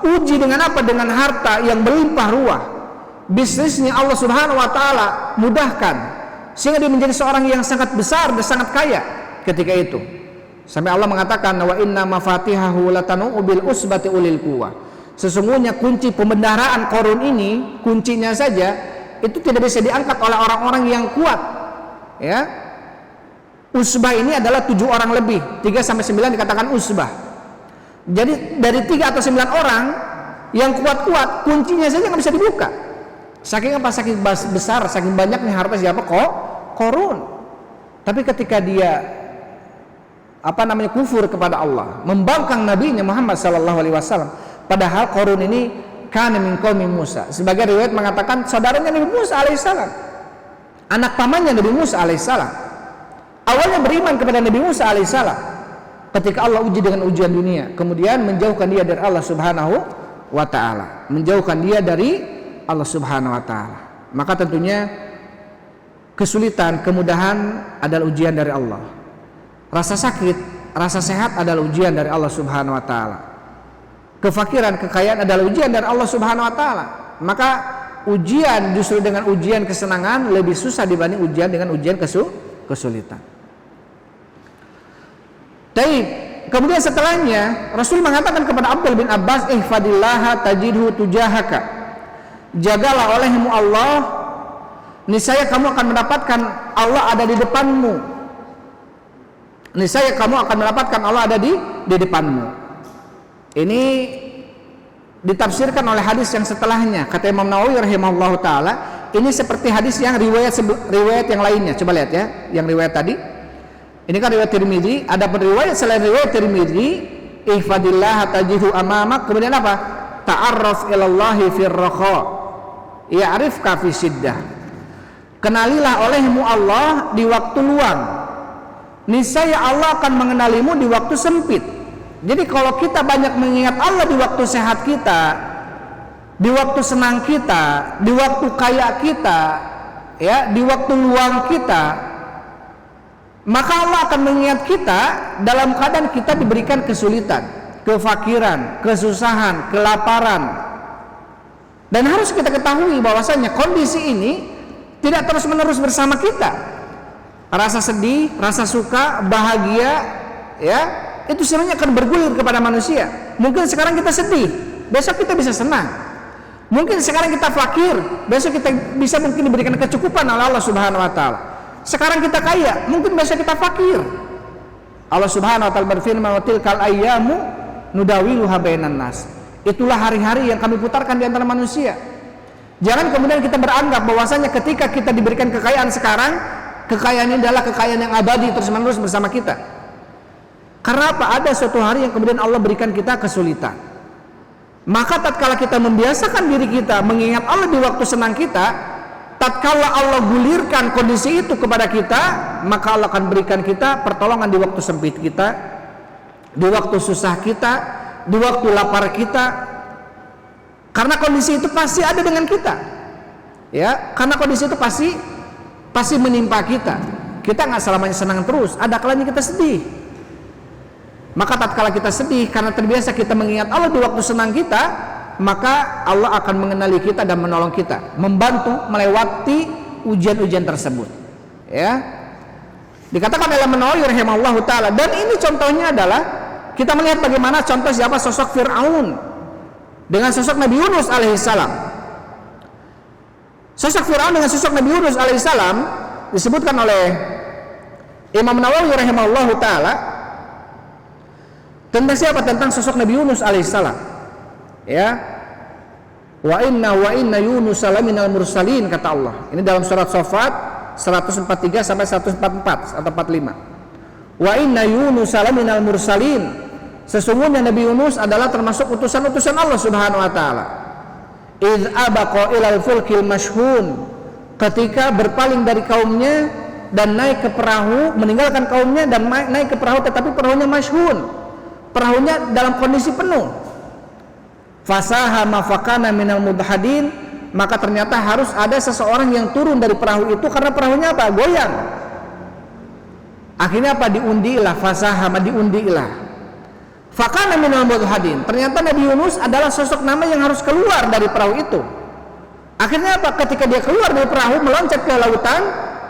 uji dengan apa? Dengan harta yang berlimpah ruah, bisnisnya Allah Subhanahu wa taala mudahkan, sehingga dia menjadi seorang yang sangat besar dan sangat kaya ketika itu. Sampai Allah mengatakan, "Wa inna mafatihahu latanu bil usbati ulil quwwah." Sesungguhnya kunci pembendaharaan Qarun ini, kuncinya saja itu tidak bisa diangkat oleh orang-orang yang kuat. Ya. Usbah ini adalah 7 orang lebih, 3 sampai 9 dikatakan usbah. Jadi dari 3 atau 9 orang yang kuat-kuat, kuncinya saja nggak bisa dibuka. Saking apa? Saking besar, saking banyaknya harta siapa? Qarun. Tapi ketika dia kufur kepada Allah, membangkang nabinya Muhammad sallallahu alaihi wasallam. Padahal Qarun ini kana min qaumi Musa. Sebagai riwayat mengatakan saudaranya Nabi Musa alaihissalam, anak pamannya Nabi Musa alaihissalam. Awalnya beriman kepada Nabi Musa alaihissalam ketika Allah uji dengan ujian dunia, kemudian menjauhkan dia dari Allah Subhanahu wa taala, menjauhkan dia dari Allah Subhanahu wa taala. Maka tentunya kesulitan, kemudahan adalah ujian dari Allah. Rasa sakit, rasa sehat adalah ujian dari Allah Subhanahu wa taala. Kefakiran, kekayaan adalah ujian dari Allah Subhanahu wa taala. Maka ujian justru dengan ujian kesenangan lebih susah dibanding ujian dengan ujian kesulitan. Taib. Kemudian setelahnya Rasul mengatakan kepada Abdul bin Abbas, ihfadillaha tajidhu tujahaka. Jagalah olehmu Allah, niscaya kamu akan mendapatkan Allah ada di depanmu. Niscaya kamu akan mendapatkan Allah ada di depanmu. Ini ditafsirkan oleh hadis yang setelahnya. Kata Imam Nawawi rahimahullahu taala, ini seperti hadis yang riwayat yang lainnya. Coba lihat ya, yang riwayat tadi. Ini kan riwayat Tirmidzi, ada riwayat selain riwayat Tirmidzi, ihfadillah tajihu amamak, kemudian apa? Ta'arraf ilallahi fir raha, ya'rifka fi siddah. Kenalilah olehmu Allah di waktu luang, niscaya Allah akan mengenalimu di waktu sempit. Jadi kalau kita banyak mengingat Allah di waktu sehat kita, di waktu senang kita, di waktu kaya kita, ya, di waktu luang kita, maka Allah akan mengingat kita dalam keadaan kita diberikan kesulitan, kefakiran, kesusahan, kelaparan. Dan harus kita ketahui bahwasanya kondisi ini tidak terus-menerus bersama kita. Rasa sedih, rasa suka, bahagia, ya, itu sebenarnya akan bergulir kepada manusia. Mungkin sekarang kita sedih, besok kita bisa senang. Mungkin sekarang kita fakir, besok kita bisa mungkin diberikan kecukupan oleh Allah Subhanahu wa taala. Sekarang kita kaya, mungkin besok kita fakir. Allah Subhanahu wa taala berfirman, "Wa tilkal ayyamu nudawiluha bainan nas." Itulah hari-hari yang kami putarkan di antara manusia. Jangan kemudian kita beranggap bahwasanya ketika kita diberikan kekayaan sekarang, kekayaan ini adalah kekayaan yang abadi terus-menerus bersama kita. Karena apa? Ada suatu hari yang kemudian Allah berikan kita kesulitan. Maka tatkala kita membiasakan diri kita mengingat Allah di waktu senang kita, tatkala Allah gulirkan kondisi itu kepada kita, maka Allah akan berikan kita pertolongan di waktu sempit kita, di waktu susah kita, di waktu lapar kita. Karena kondisi itu pasti ada dengan kita. Ya, karena kondisi itu pasti menimpa kita. Kita nggak selamanya senang terus, ada kalanya kita sedih. Maka tatkala kita sedih karena terbiasa kita mengingat Allah di waktu senang kita, maka Allah akan mengenali kita dan menolong kita, membantu melewati ujian-ujian tersebut. Ya, dikatakan oleh Nawawi rahimahullahu taala. Dan ini contohnya adalah kita melihat bagaimana contoh siapa sosok Fir'aun dengan sosok Nabi Yunus alaihissalam. Sosok Fir'aun dengan sosok Nabi Yunus alaihissalam disebutkan oleh Imam Nawawi rahimahullahu taala tentang siapa? Tentang sosok Nabi Yunus alaihissalam. Ya, wa inna Yunus laminal mursalin, kata Allah. Ini dalam surat Shafat 143 sampai 144 atau 45. Wa inna Yunus laminal mursalin. Sesungguhnya Nabi Yunus adalah termasuk utusan-utusan Allah Subhanahu wa taala. Idz abaqa ilal fulkil mashhun. Ketika berpaling dari kaumnya dan naik ke perahu, meninggalkan kaumnya dan naik ke perahu, tetapi perahunya mashhun. Perahunya dalam kondisi penuh. Fasahama fakana minal mudhadin, maka ternyata harus ada seseorang yang turun dari perahu itu karena perahunya apa? Goyang. Akhirnya apa? Diundilah, fasahama, diundilah. Fakana minal mudhadin. Ternyata Nabi Yunus adalah sosok nama yang harus keluar dari perahu itu. Akhirnya apa? Ketika dia keluar dari perahu meloncat ke lautan,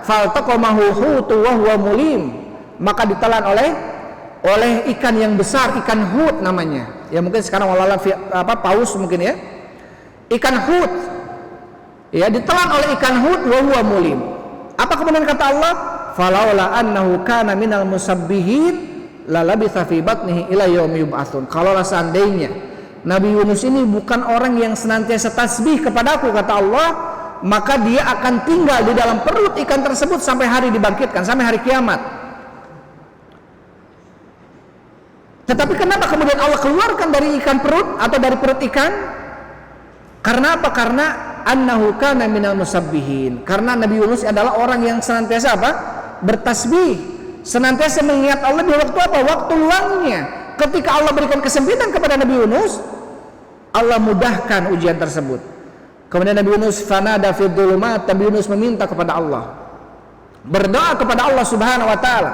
faltaqamahu hutu wa huwa mulim, maka ditelan oleh ikan yang besar, ikan hut namanya. Ya mungkin sekarang walala paus mungkin ya. Ikan hut. Ya, ditelan oleh ikan hut wa huwa mulim. Apa kemudian kata Allah? Falaula annahu kana minal musabbihin la labitha fi batnihi ila yaumi yub'atsun. Kalau seandainya Nabi Yunus ini bukan orang yang senantiasa tasbih kepadaku, kata Allah, maka dia akan tinggal di dalam perut ikan tersebut sampai hari dibangkitkan, sampai hari kiamat. Tetapi kenapa kemudian Allah keluarkan dari ikan perut atau dari perut ikan? Karena apa? Karena annahu kana minal musabbihin. Karena Nabi Yunus adalah orang yang senantiasa apa? Bertasbih, senantiasa mengingat Allah di waktu apa? Waktu luangnya. Ketika Allah berikan kesempitan kepada Nabi Yunus, Allah mudahkan ujian tersebut. Kemudian Nabi Yunus fanada fid dhulumat, Nabi Yunus meminta kepada Allah, berdoa kepada Allah Subhanahu wa taala.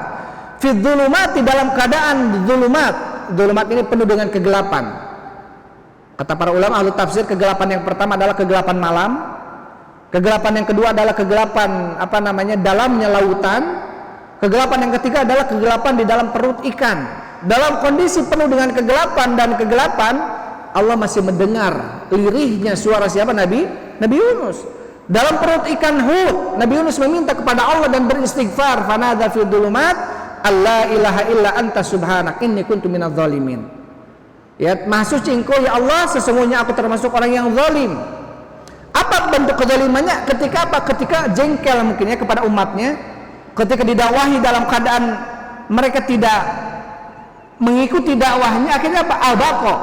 Fid dhulumat, di dalam keadaan dhulumat. Dhulumat ini penuh dengan kegelapan. Kata para ulama ahli tafsir, kegelapan yang pertama adalah kegelapan malam. Kegelapan yang kedua adalah kegelapan dalamnya lautan. Kegelapan yang ketiga adalah kegelapan di dalam perut ikan. Dalam kondisi penuh dengan kegelapan dan kegelapan, Allah masih mendengar lirihnya suara siapa? Nabi Yunus. Dalam perut ikan Hud, Nabi Yunus meminta kepada Allah dan beristighfar, fanadha fil dhulumat alla ilaha illa anta subhanak inni kuntu minadz zalimin. Ya, maha suci Engkau ya Allah, sesungguhnya aku termasuk orang yang zalim. Apa bentuk kezalimannya? Ketika apa? Ketika jengkel mungkin ya kepada umatnya, ketika didakwahi dalam keadaan mereka tidak mengikuti dakwahnya, akhirnya apa? Al-baqa,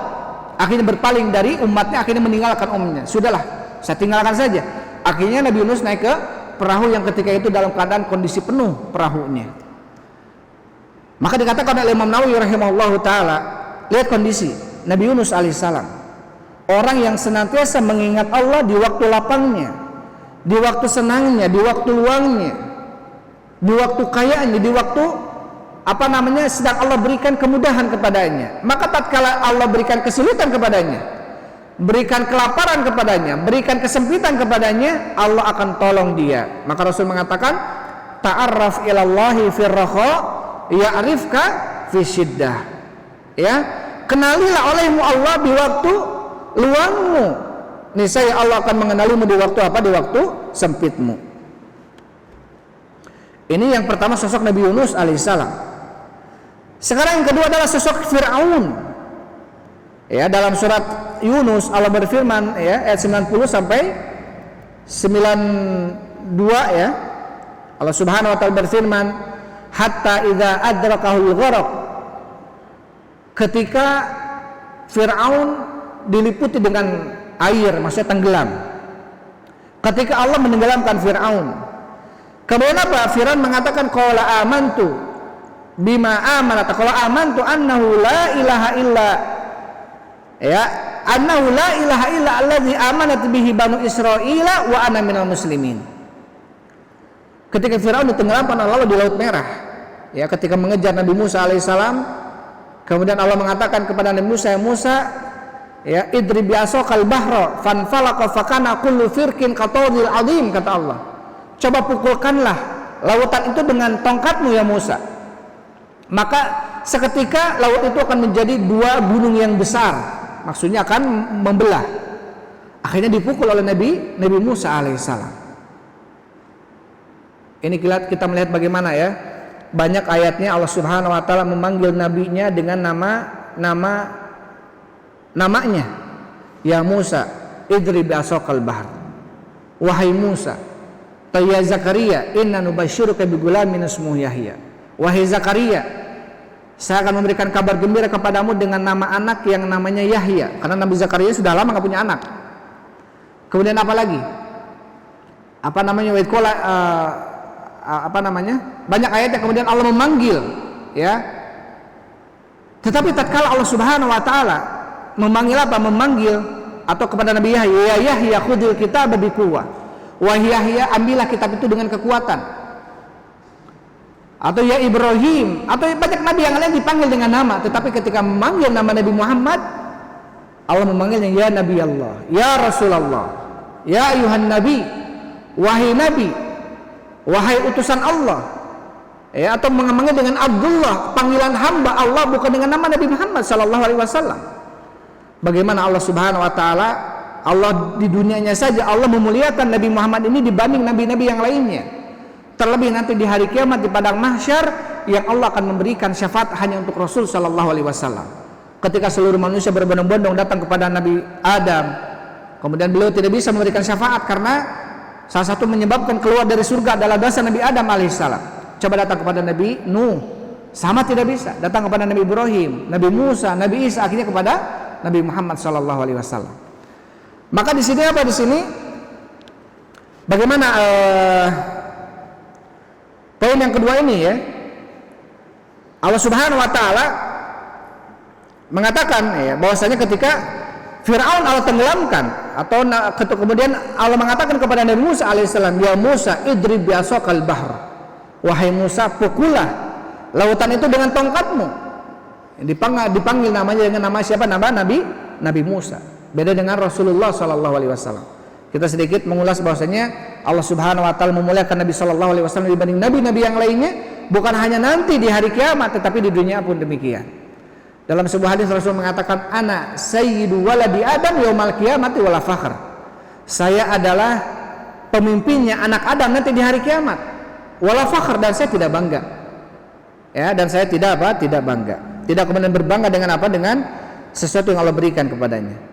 akhirnya berpaling dari umatnya, akhirnya meninggalkan umatnya. Sudahlah, saya tinggalkan saja. Akhirnya Nabi Yunus naik ke perahu yang ketika itu dalam keadaan kondisi penuh perahunya. Maka dikatakan oleh Imam Nawawi rahimahullahu taala, lihat kondisi Nabi Yunus alaihissalam, orang yang senantiasa mengingat Allah di waktu lapangnya, di waktu senangnya, di waktu luangnya, di waktu kayaannya, di waktu sedang Allah berikan kemudahan kepadanya. Maka tatkala Allah berikan kesulitan kepadanya, berikan kelaparan kepadanya, berikan kesempitan kepadanya, Allah akan tolong dia. Maka Rasul mengatakan, ta'arraf ilallahi firraha ya'rifka fi syiddah. Ya, kenalilah olehmu Allah di waktu luangmu, niscaya Allah akan mengenalimu di waktu apa? Di waktu sempitmu. Ini yang pertama, sosok Nabi Yunus alaihissalam. Sekarang yang kedua adalah sosok Fir'aun. Ya, dalam surat Yunus Allah berfirman ya, ayat 90 sampai 92 ya. Allah Subhanahu wa taala berfirman, hatta idza adrakahul gharq, ketika Fir'aun diliputi dengan air, maksudnya tenggelam. Ketika Allah menenggelamkan Fir'aun, kemudian apa? Fir'aun mengatakan qala amantu bima amanat, qala amantu annahu la ilaha illa ya, annahu la ilaha illa allazi amanat bihi banu Israila wa ana minal muslimin. Ketika Fir'aun ditenggelamkan Allah di Laut Merah, ya, ketika mengejar Nabi Musa alaihissalam, kemudian Allah mengatakan kepada Nabi Musa, ya Musa, ya, idrib bi'asokal bahra fanfalaqa fakana kullu firqin qatawdil azim, kata Allah, coba pukulkanlah lautan itu dengan tongkatmu ya Musa, maka seketika laut itu akan menjadi dua gunung yang besar, maksudnya akan membelah. Akhirnya dipukul oleh Nabi Musa alaihissalam. Ini kita melihat bagaimana ya, banyak ayatnya Allah Subhanahu wa taala memanggil nabinya dengan namanya. Ya Musa, idrib bi'asokal bahr. Wahai Musa, ya Zakaria, inna nubasyiruka bigulamin ismuhu Yahya. Wahai Zakaria, saya akan memberikan kabar gembira kepadamu dengan nama anak yang namanya Yahya. Karena Nabi Zakaria sudah lama nggak punya anak. Kemudian apa lagi? Banyak ayat yang kemudian Allah memanggil, ya. Tetapi tatkala Allah Subhanahu wa taala memanggil atau kepada Nabi Yahya, ya Yahya khudil kitaba biquwwah. Wahai Yahya, ambillah kitab itu dengan kekuatan. Atau ya Ibrahim, atau banyak nabi yang lain dipanggil dengan nama, tetapi ketika memanggil nama Nabi Muhammad, Allah memanggilnya ya Nabi Allah, ya Rasulullah, ya ayuhan nabi, wahai nabi, wahai utusan Allah, ya, atau memanggil dengan Abdullah, panggilan hamba Allah, bukan dengan nama Nabi Muhammad sallallahu alaihi wasallam. Bagaimana Allah Subhanahu wa taala, Allah di dunianya saja Allah memuliakan Nabi Muhammad ini dibanding nabi-nabi yang lainnya. Terlebih nanti di hari kiamat di padang mahsyar, yang Allah akan memberikan syafaat hanya untuk Rasul sallallahu alaihi wasallam. Ketika seluruh manusia berbondong-bondong datang kepada Nabi Adam, kemudian beliau tidak bisa memberikan syafaat karena salah satu menyebabkan keluar dari surga adalah dosa Nabi Adam alaihissalam. Coba datang kepada Nabi Nuh, Sama tidak bisa. Datang kepada Nabi Ibrahim, Nabi Musa, Nabi Isa, akhirnya kepada Nabi Muhammad SAW. Maka di sini apa di sini? Bagaimana poin yang kedua ini ya? Allah Subhanahu wa taala mengatakan ya, bahwasanya ketika Fir'aun Allah tenggelamkan, atau kemudian Allah mengatakan kepada Nabi Musa alaihissalam, ya Musa idrib bi'asokal bahr, wahai Musa pukullah lautan itu dengan tongkatmu. Dipanggil namanya dengan nama siapa? Nabi Musa. Beda dengan Rasulullah SAW. Kita sedikit mengulas bahwasanya Allah Subhanahu wa taala memuliakan Nabi SAW dibanding nabi-nabi yang lainnya, bukan hanya nanti di hari kiamat, tetapi di dunia pun demikian. Dalam sebuah hadis Rasul mengatakan, ana sayyidu waladi Adam yaumal qiyamati wala fakhr. Saya adalah pemimpinnya anak Adam nanti di hari kiamat. Wala fakhr, dan saya tidak bangga. Ya, dan saya tidak bangga. Tidak kemudian berbangga dengan apa? Dengan sesuatu yang Allah berikan kepadanya.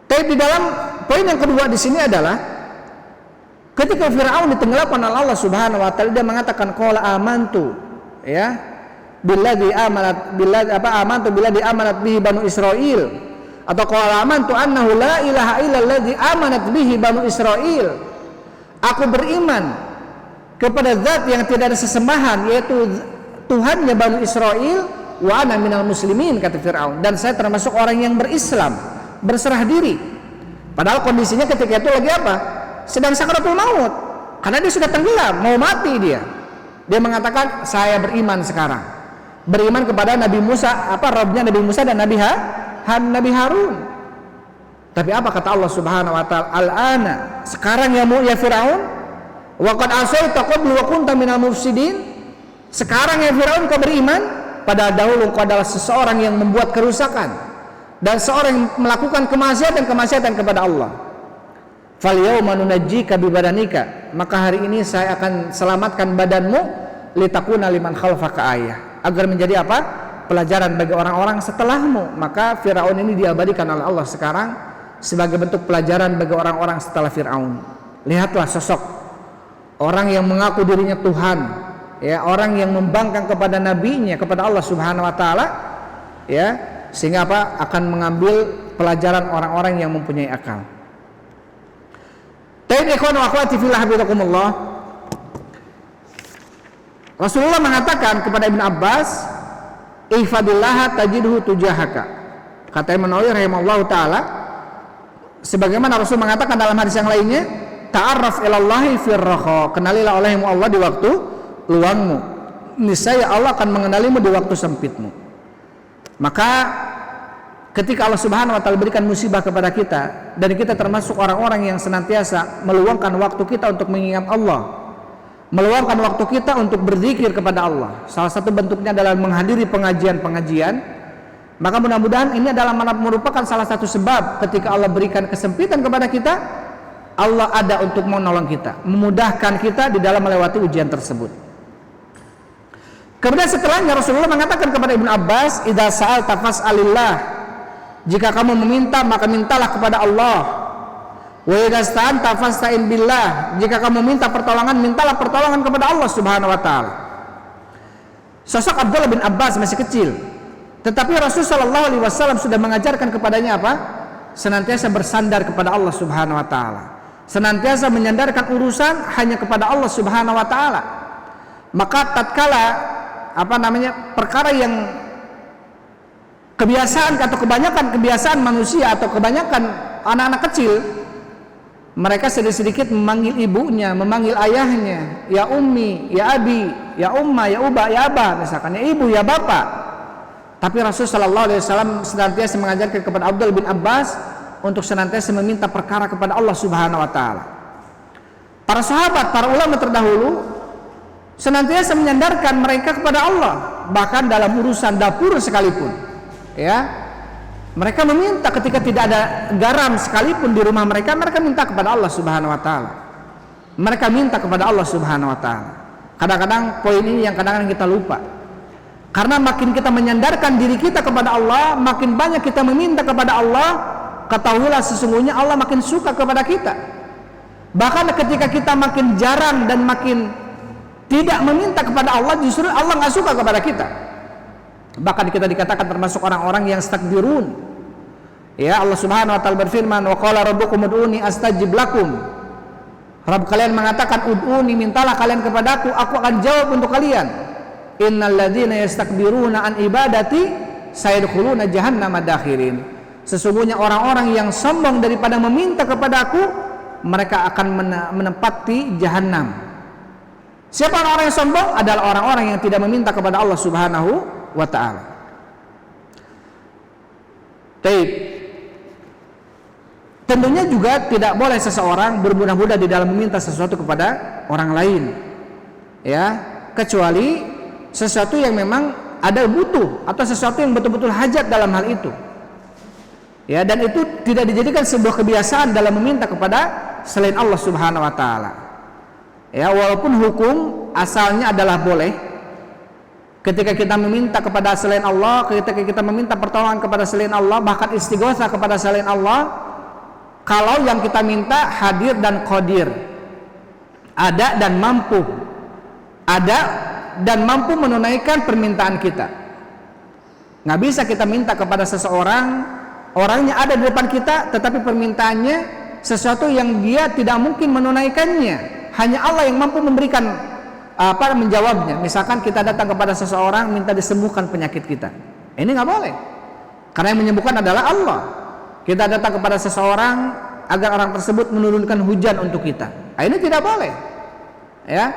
Tapi di dalam poin yang kedua di sini adalah ketika Fir'aun ditenggelamkan oleh Allah Subhanahu wa taala, dia mengatakan qala amantu, ya, billadzi amanat bihi banu Israil, atau qala amantu annahu la ilaha illalladzi amanat bihi banu Israil. Aku beriman kepada zat yang tidak ada sesembahan, yaitu Tuhannya Banu Israil, wa ana minal muslimin, kata Fir'aun, dan saya termasuk orang yang berislam, berserah diri. Padahal kondisinya ketika itu lagi apa? Sedang sakaratul maut, karena dia sudah tenggelam, mau mati dia. Dia mengatakan, saya beriman sekarang, beriman kepada Nabi Musa, Rabbnya Nabi Musa dan Nabi Harun. Tapi apa kata Allah Subhanahu wa taala? Al-ana, sekarang ya Fir'aun, wa qad asaita qablu wa kunta minal mufsidin. Sekarang ya Fir'aun kau beriman, padahal dahulu kau adalah seseorang yang membuat kerusakan dan seorang yang melakukan kemaksiatan kepada Allah. Fal yauma nunajjika bi badanika, maka hari ini saya akan selamatkan badanmu, litakuna liman khalfaka ayah, agar menjadi apa? Pelajaran bagi orang-orang setelahmu. Maka Fir'aun ini diabadikan oleh Allah sekarang sebagai bentuk pelajaran bagi orang-orang setelah Fir'aun. Lihatlah sosok orang yang mengaku dirinya Tuhan, ya, orang yang membangkang kepada nabinya, kepada Allah Subhanahu wa taala, ya, sehingga apa? Akan mengambil pelajaran orang-orang yang mempunyai akal. Tayyib ikhwan wa akhwati fillah habibakumullah. Rasulullah mengatakan kepada Ibn Abbas, ihfadillaha tajidhu tujahaka. Kata Imam Nawawi rahimahullahu taala, sebagaimana Rasul mengatakan dalam hadis yang lainnya, ta'arraf ilallahi firraha, kenalilah olehmu Allah di waktu luangmu, niscaya Allah akan mengenalimu di waktu sempitmu. Maka ketika Allah Subhanahu wa taala berikan musibah kepada kita, dan kita termasuk orang-orang yang senantiasa meluangkan waktu kita untuk mengingat Allah, meluangkan waktu kita untuk berzikir kepada Allah, salah satu bentuknya adalah menghadiri pengajian-pengajian, maka mudah-mudahan ini adalah merupakan salah satu sebab ketika Allah berikan kesempitan kepada kita, Allah ada untuk menolong kita, memudahkan kita di dalam melewati ujian tersebut. Kemudian setelahnya Rasulullah mengatakan kepada Ibnu Abbas, idza sa'alta fas'alillah, jika kamu meminta maka mintalah kepada Allah. Wa idza sta'anta fasta'in billah, jika kamu minta pertolongan mintalah pertolongan kepada Allah Subhanahu wa taala. Sosok Abdullah bin Abbas masih kecil, tetapi Rasul sallallahu alaihi wasallam sudah mengajarkan kepadanya apa? Senantiasa bersandar kepada Allah Subhanahu wa taala, senantiasa menyandarkan urusan hanya kepada Allah Subhanahu wa taala. Maka tatkala perkara yang kebiasaan atau kebanyakan kebiasaan manusia atau kebanyakan anak-anak kecil, mereka sedikit-sedikit memanggil ibunya, memanggil ayahnya, ya ummi, ya abi, ya umma, ya uba, ya aba, misalkan ya ibu, ya bapak. Tapi Rasul sallallahu alaihi wasallam senantiasa mengajarkan kepada Abdullah bin Abbas untuk senantiasa meminta perkara kepada Allah Subhanahu wa taala. Para sahabat, para ulama terdahulu senantiasa menyandarkan mereka kepada Allah, bahkan dalam urusan dapur sekalipun, ya, mereka meminta ketika tidak ada garam sekalipun di rumah mereka, mereka minta kepada Allah Subhanahu wa taala. Mereka minta kepada Allah Subhanahu wa taala. Kadang-kadang poin ini yang kadang-kadang kita lupa. Karena makin kita menyandarkan diri kita kepada Allah, makin banyak kita meminta kepada Allah, ketahuilah sesungguhnya Allah makin suka kepada kita. Bahkan ketika kita makin jarang dan makin tidak meminta kepada Allah, justru Allah nggak suka kepada kita. Bahkan kita dikatakan termasuk orang-orang yang istakbirun. Ya, Allah Subhanahu wa taala berfirman, "Wa qala rabbukum ud'uni astajib lakum." Rabb kalian mengatakan, "Ud'uni, mintalah kalian kepadaku, aku akan jawab untuk kalian." Innal ladzina yastakbiruna an ibadati sayadkhuluna jahannama dakhirin. Sesungguhnya orang-orang yang sombong daripada meminta kepadaku, mereka akan menempati jahanam. Siapa orang-orang yang sombong? Adalah orang-orang yang tidak meminta kepada Allah Subhanahu wa ta'ala. Tentunya juga tidak boleh seseorang bermudah-mudah di dalam meminta sesuatu kepada orang lain, ya, kecuali sesuatu yang memang ada butuh atau sesuatu yang betul-betul hajat dalam hal itu, ya, dan itu tidak dijadikan sebuah kebiasaan dalam meminta kepada selain Allah Subhanahu wa ta'ala, ya, walaupun hukum asalnya adalah boleh ketika kita meminta kepada selain Allah, ketika kita meminta pertolongan kepada selain Allah, bahkan istighotsah kepada selain Allah, kalau yang kita minta hadir dan qadir, ada dan mampu, ada dan mampu menunaikan permintaan kita. Nggak bisa kita minta kepada seseorang, orangnya ada di depan kita, tetapi permintaannya sesuatu yang dia tidak mungkin menunaikannya. Hanya Allah yang mampu memberikan menjawabnya. Misalkan kita datang kepada seseorang minta disembuhkan penyakit kita, ini nggak boleh, karena yang menyembuhkan adalah Allah. Kita datang kepada seseorang agar orang tersebut menurunkan hujan untuk kita, ini tidak boleh, ya,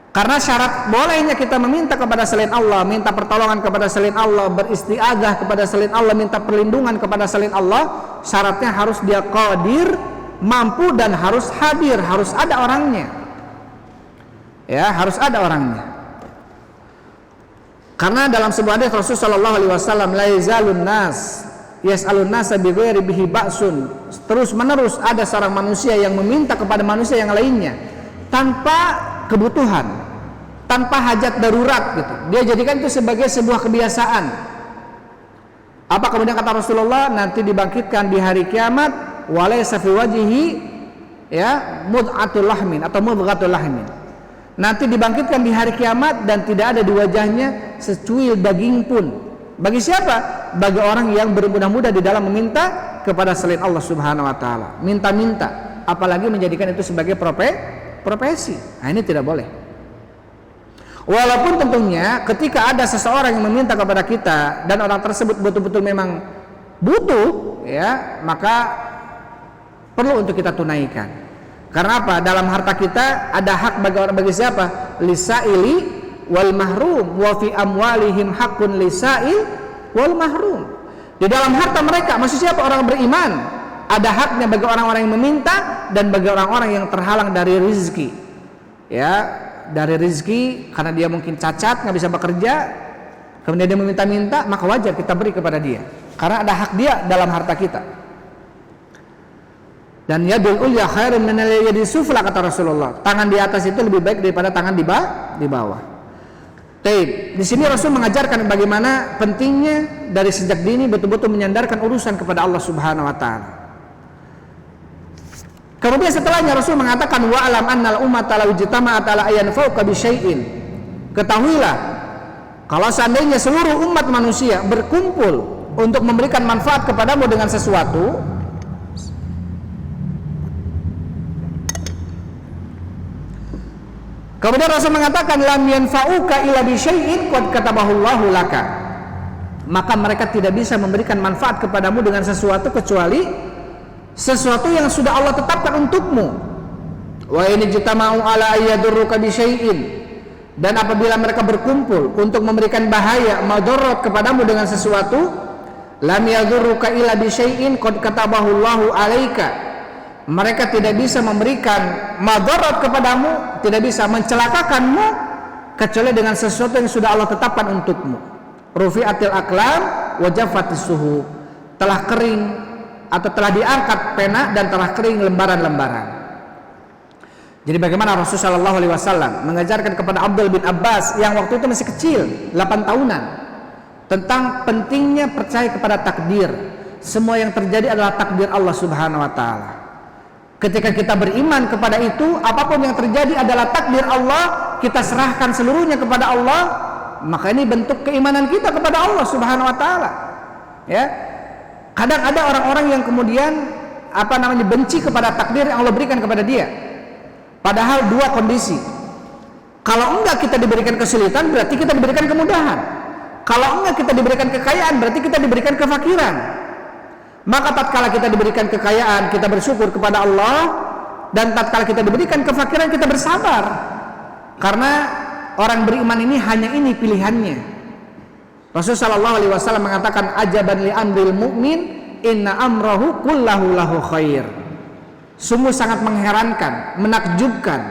karena syarat bolehnya kita meminta kepada selain Allah, minta pertolongan kepada selain Allah, beristiadzah kepada selain Allah, minta perlindungan kepada selain Allah, syaratnya harus dia qadir, mampu, dan harus hadir, harus ada orangnya, ya, harus ada orangnya. Karena dalam sebuah hadis Rasulullah sallallahu alaihi wasallam, la yazalun nas yas'alun nasa bighairi bihi ba'sun, terus menerus ada seorang manusia yang meminta kepada manusia yang lainnya tanpa kebutuhan, tanpa hajat darurat gitu. Dia jadikan itu sebagai sebuah kebiasaan. Apa kemudian kata Rasulullah, nanti dibangkitkan di hari kiamat, walaysa fi wajhihi, ya, mud'atul lahmin atau mudghatul lahmin. Nanti dibangkitkan di hari kiamat dan tidak ada di wajahnya secuil daging pun. Bagi siapa? Bagi orang yang bermudah-mudah di dalam meminta kepada selain Allah Subhanahu wa ta'ala. Minta-minta, apalagi menjadikan itu sebagai profesi. Nah, ini tidak boleh. Walaupun tentunya ketika ada seseorang yang meminta kepada kita dan orang tersebut betul-betul memang butuh, ya, maka perlu untuk kita tunaikan. Karena apa? Dalam harta kita ada hak bagi siapa? Lisaili wal mahrum, wa fi amwalihim haqqun lisail wal mahrum. Di dalam harta mereka, maksud siapa? Orang beriman, ada haknya bagi orang-orang yang meminta dan bagi orang-orang yang terhalang dari rezeki, ya, dari rezeki karena dia mungkin cacat, nggak bisa bekerja, kemudian dia meminta-minta, maka wajar kita beri kepada dia karena ada hak dia dalam harta kita. Dan yadul ulya khairun min yadi sufla, kata Rasulullah. Tangan di atas itu lebih baik daripada tangan di bawah. Di sini Rasul mengajarkan bagaimana pentingnya dari sejak dini betul-betul menyandarkan urusan kepada Allah Subhanahu wa ta'ala. Kemudian setelahnya Rasul mengatakan, wa alam annal ummata law ijtama'at ala ayanfauka bi syai'in. Ketahuilah kalau seandainya seluruh umat manusia berkumpul untuk memberikan manfaat kepadamu dengan sesuatu, kemudian Rasul mengatakan, lam yanfa'uka illa bi syai'in qad katabahullahu laka. Maka mereka tidak bisa memberikan manfaat kepadamu dengan sesuatu kecuali sesuatu yang sudah Allah tetapkan untukmu. Wa in jitama'u ala ayyadurruka bi syai'in, dan apabila mereka berkumpul untuk memberikan bahaya, madarat kepadamu dengan sesuatu, lam yadurruka illa bi syai'in qad katabahullahu alaika. Mereka tidak bisa memberikan madarat kepadamu, tidak bisa mencelakakanmu kecuali dengan sesuatu yang sudah Allah tetapkan untukmu. Rufi'atil aqlam wa jaffatis suhuf, telah kering atau telah diangkat pena dan telah kering lembaran-lembaran. Jadi bagaimana Rasulullah sallallahu alaihi wasallam mengajarkan kepada Abdul bin Abbas yang waktu itu masih kecil, 8 tahunan, tentang pentingnya percaya kepada takdir. Semua yang terjadi adalah takdir Allah Subhanahu wa ta'ala. Ketika kita beriman kepada itu, apapun yang terjadi adalah takdir Allah, kita serahkan seluruhnya kepada Allah, maka ini bentuk keimanan kita kepada Allah Subhanahu wa taala. Ya. Kadang ada orang-orang yang kemudian benci kepada takdir yang Allah berikan kepada dia. Padahal dua kondisi. Kalau enggak kita diberikan kesulitan, berarti kita diberikan kemudahan. Kalau enggak kita diberikan kekayaan, berarti kita diberikan kefakiran. Maka tatkala kita diberikan kekayaan, kita bersyukur kepada Allah, dan tatkala kita diberikan kefakiran, kita bersabar. Karena orang beriman ini hanya ini pilihannya. Rasulullah SAW mengatakan, ajaban li amril mu'min, inna amrahu kullahu lahu khair. Sungguh sangat mengherankan, menakjubkan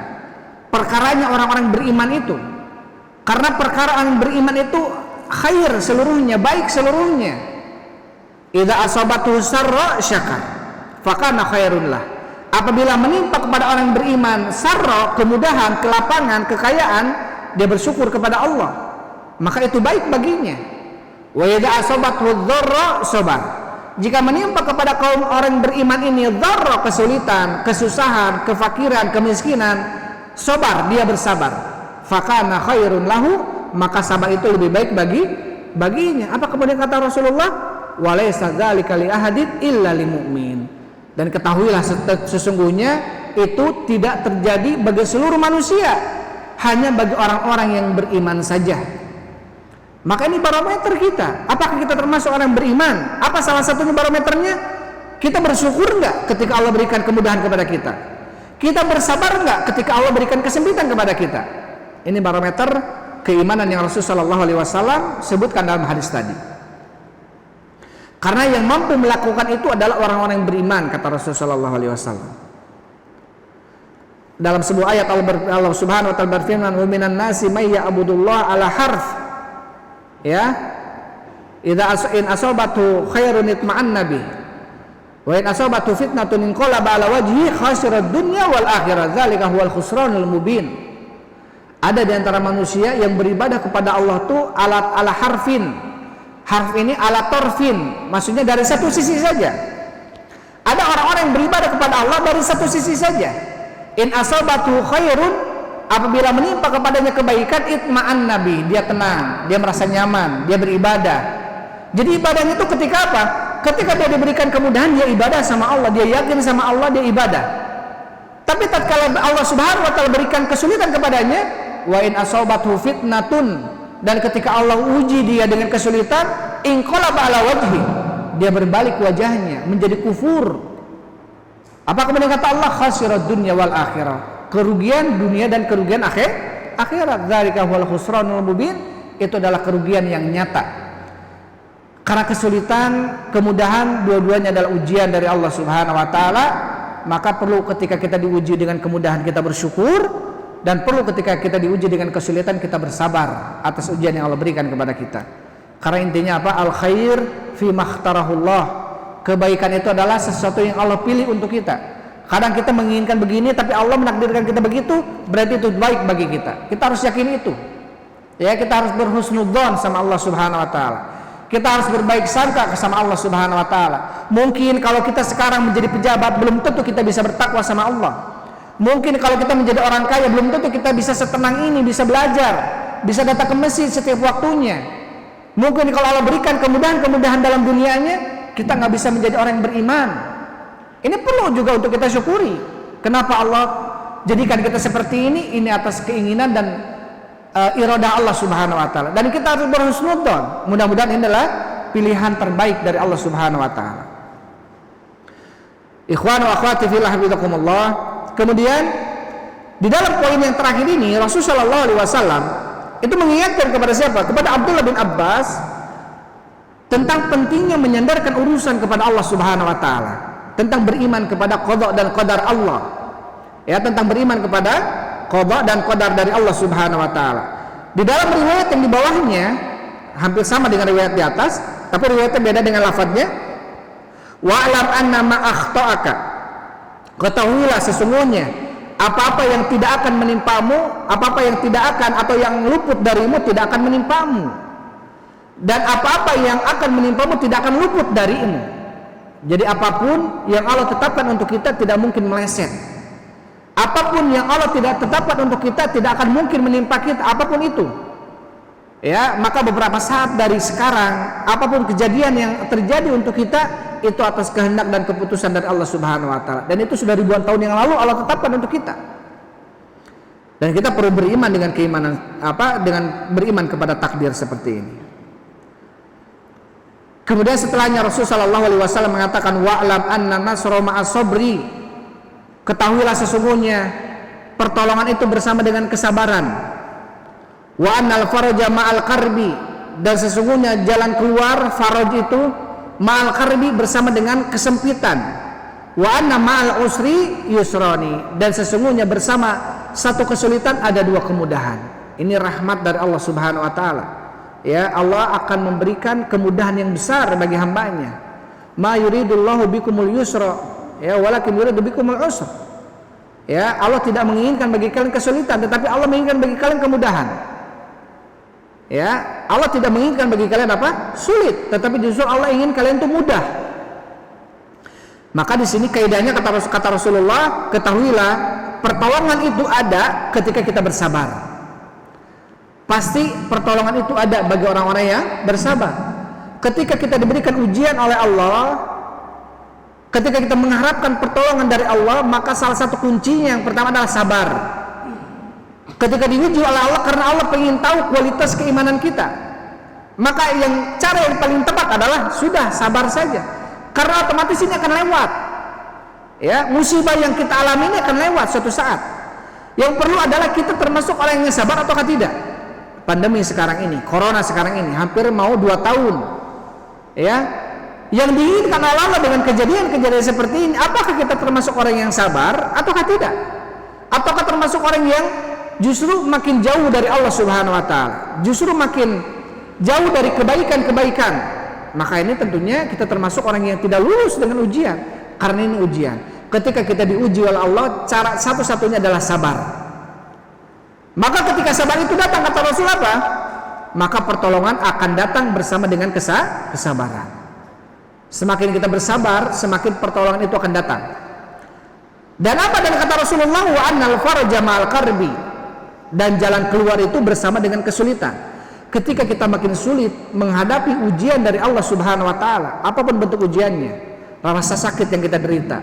perkaranya orang-orang beriman itu. Karena perkara orang beriman itu khair seluruhnya, baik seluruhnya. Idza asabatu sarra syakar, fakana khairun lah. Apabila menimpa kepada orang beriman sarra, kemudahan, kelapangan, kekayaan, dia bersyukur kepada Allah, maka itu baik baginya. Wa idza asabathu dzarra sabar. Jika menimpa kepada kaum orang beriman ini dzarra, kesulitan, kesusahan, kefakiran, kemiskinan, sabar, dia bersabar. Fakana khairun lahu, maka sabar itu lebih baik baginya. Apa kemudian kata Rasulullah? Walaysa dzalika li ahadin illa lil mu'min. Dan ketahuilah sesungguhnya itu tidak terjadi bagi seluruh manusia, hanya bagi orang-orang yang beriman saja. Maka ini barometer kita. Apakah kita termasuk orang beriman? Apa salah satunya barometernya? Kita bersyukur enggak ketika Allah berikan kemudahan kepada kita? Kita bersabar enggak ketika Allah berikan kesempitan kepada kita? Ini barometer keimanan yang Rasulullah SAW sebutkan dalam hadis tadi. Karena yang mampu melakukan itu adalah orang-orang yang beriman, kata Rasulullah SAW. Dalam sebuah ayat Allah Subhanahu wa taala berfirman, "Wa minan nasi may ya'budullah ala harf." Ya. Idza in asabatu khairun itma'anna bih. Wa in asabatu fitnatun inqalaba ala wajhi khasirad dunya wal akhirah. Dzalika huwal khusranul mubin. Ada di antara manusia yang beribadah kepada Allah tuh ala harfin. Harf ini ala torfin, maksudnya dari satu sisi saja. Ada orang-orang yang beribadah kepada Allah dari satu sisi saja. In asabatu khairun, apabila menimpa kepadanya kebaikan, itma'an nabi, dia tenang, dia merasa nyaman, dia beribadah. Jadi ibadahnya itu ketika apa? Ketika dia diberikan kemudahan, dia ibadah sama Allah, dia yakin sama Allah, dia ibadah. Tapi tatkala Allah Subhanahu wa taala berikan kesulitan kepadanya, wa in asabathu fitnatun, dan ketika Allah uji dia dengan kesulitan, inqalaba ala wajhi, dia berbalik wajahnya menjadi kufur. Apa kemudian kata Allah? Khasirad dunya wal akhirah, kerugian dunia dan kerugian akhirat. Dzalika huwal khusranul mubin, itu adalah kerugian yang nyata. Karena kesulitan, kemudahan, dua-duanya adalah ujian dari Allah Subhanahu wa taala. Maka perlu ketika kita diuji dengan kemudahan kita bersyukur, dan perlu ketika kita diuji dengan kesulitan kita bersabar atas ujian yang Allah berikan kepada kita. Karena intinya apa? Al khair fi makhtarahullah. Kebaikan itu adalah sesuatu yang Allah pilih untuk kita. Kadang kita menginginkan begini tapi Allah menakdirkan kita begitu, berarti itu baik bagi kita. Kita harus yakin itu. Ya, kita harus berhusnudzon sama Allah Subhanahu wa taala. Kita harus berbaik sangka sama Allah Subhanahu wa taala. Mungkin kalau kita sekarang menjadi pejabat, belum tentu kita bisa bertakwa sama Allah. Mungkin kalau kita menjadi orang kaya, belum tentu kita bisa setenang ini, bisa belajar, bisa datang ke masjid setiap waktunya. Mungkin kalau Allah berikan kemudahan-kemudahan dalam dunianya, kita nggak bisa menjadi orang yang beriman. Ini perlu juga untuk kita syukuri. Kenapa Allah jadikan kita seperti ini? Ini atas keinginan dan iradah Allah Subhanahu wa taala. Dan kita harus berhusnudzon. Mudah-mudahan ini adalah pilihan terbaik dari Allah Subhanahu wa taala. Ikhwan wa akhwati fillah hafizakumullah. Kemudian di dalam poin yang terakhir ini Rasulullah SAW itu mengingatkan kepada siapa? Kepada Abdullah bin Abbas tentang pentingnya menyandarkan urusan kepada Allah Subhanahu wa taala, tentang beriman kepada qada dan qadar Allah. Ya, tentang beriman kepada qada dan qadar dari Allah Subhanahu wa taala. Di dalam riwayat yang di bawahnya hampir sama dengan riwayat di atas, tapi riwayatnya beda dengan lafadznya. Wa'lam anna ma akhta'aka, ketahuilah sesungguhnya apa-apa yang tidak akan menimpamu, apa-apa yang tidak akan atau yang luput darimu tidak akan menimpamu, dan apa-apa yang akan menimpamu tidak akan luput darimu. Jadi apapun yang Allah tetapkan untuk kita tidak mungkin meleset. Apapun yang Allah tidak tetapkan untuk kita tidak akan mungkin menimpa kita, apapun itu. Ya, maka beberapa saat dari sekarang, apapun kejadian yang terjadi untuk kita itu atas kehendak dan keputusan dari Allah Subhanahu wa taala. Dan itu sudah ribuan tahun yang lalu Allah tetapkan untuk kita. Dan kita perlu beriman dengan dengan beriman kepada takdir seperti ini. Kemudian setelahnya Rasulullah sallallahu alaihi wasallam mengatakan wa'lam anna nasra ma'as sabri. Ketahuilah sesungguhnya pertolongan itu bersama dengan kesabaran. Wa annal faraja ma'al karbi, dan sesungguhnya jalan keluar faraj itu ma'al karbi bersama dengan kesempitan. Wa anna ma'al usri yusrani, dan sesungguhnya bersama satu kesulitan ada dua kemudahan. Ini rahmat dari Allah Subhanahu wa taala. Ya, Allah akan memberikan kemudahan yang besar bagi hambanya. Ma yuridullahu bikumul yusra, ya, walakin yuridu bikumul usra. Ya, Allah tidak menginginkan bagi kalian kesulitan, tetapi Allah menginginkan bagi kalian kemudahan. Ya, Allah tidak menginginkan bagi kalian apa? Sulit, tetapi justru Allah ingin kalian itu mudah. Maka di sini kaidahnya kata Rasulullah, ketahuilah pertolongan itu ada ketika kita bersabar. Pasti pertolongan itu ada bagi orang-orang yang bersabar. Ketika kita diberikan ujian oleh Allah, ketika kita mengharapkan pertolongan dari Allah, maka salah satu kuncinya yang pertama adalah sabar. Ketika diuji oleh Allah, karena Allah ingin tahu kualitas keimanan kita, maka cara yang paling tepat adalah sudah sabar saja, karena otomatis ini akan lewat. Ya, musibah yang kita alami ini akan lewat suatu saat. Yang perlu adalah kita termasuk orang yang sabar ataukah tidak. Pandemi sekarang ini, corona sekarang ini hampir mau 2 tahun. Ya, yang diinginkan Allah dengan kejadian-kejadian seperti ini, apakah kita termasuk orang yang sabar ataukah tidak? Ataukah termasuk orang yang justru makin jauh dari Allah Subhanahu wa taala, justru makin jauh dari kebaikan-kebaikan? Maka ini tentunya kita termasuk orang yang tidak lulus dengan ujian, karena ini ujian. Ketika kita diuji oleh Allah, cara satu-satunya adalah sabar. Maka ketika sabar itu datang, kata Rasul apa? Maka pertolongan akan datang bersama dengan kesabaran. Semakin kita bersabar, semakin pertolongan itu akan datang. Dan apa dan kata Rasulullah, wa annal faraja ma'al karbi, dan jalan keluar itu bersama dengan kesulitan. Ketika kita makin sulit menghadapi ujian dari Allah Subhanahu wa taala, apapun bentuk ujiannya, rasa sakit yang kita derita,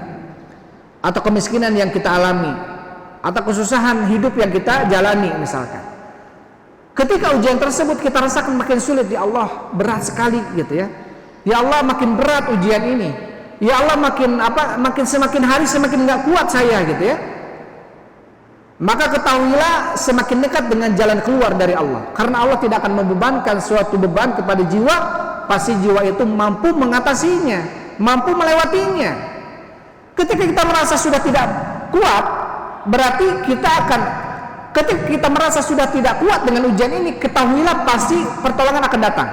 atau kemiskinan yang kita alami, atau kesusahan hidup yang kita jalani misalkan. Ketika ujian tersebut kita rasakan makin sulit, ya Allah berat sekali gitu ya. Ya Allah makin berat ujian ini. Ya Allah semakin hari semakin enggak kuat saya gitu ya. Maka ketahuilah semakin dekat dengan jalan keluar dari Allah. Karena Allah tidak akan membebankan suatu beban kepada jiwa, pasti jiwa itu mampu mengatasinya, mampu melewatinya. Ketika kita merasa sudah tidak kuat, berarti ketika kita merasa sudah tidak kuat dengan ujian ini, ketahuilah pasti pertolongan akan datang.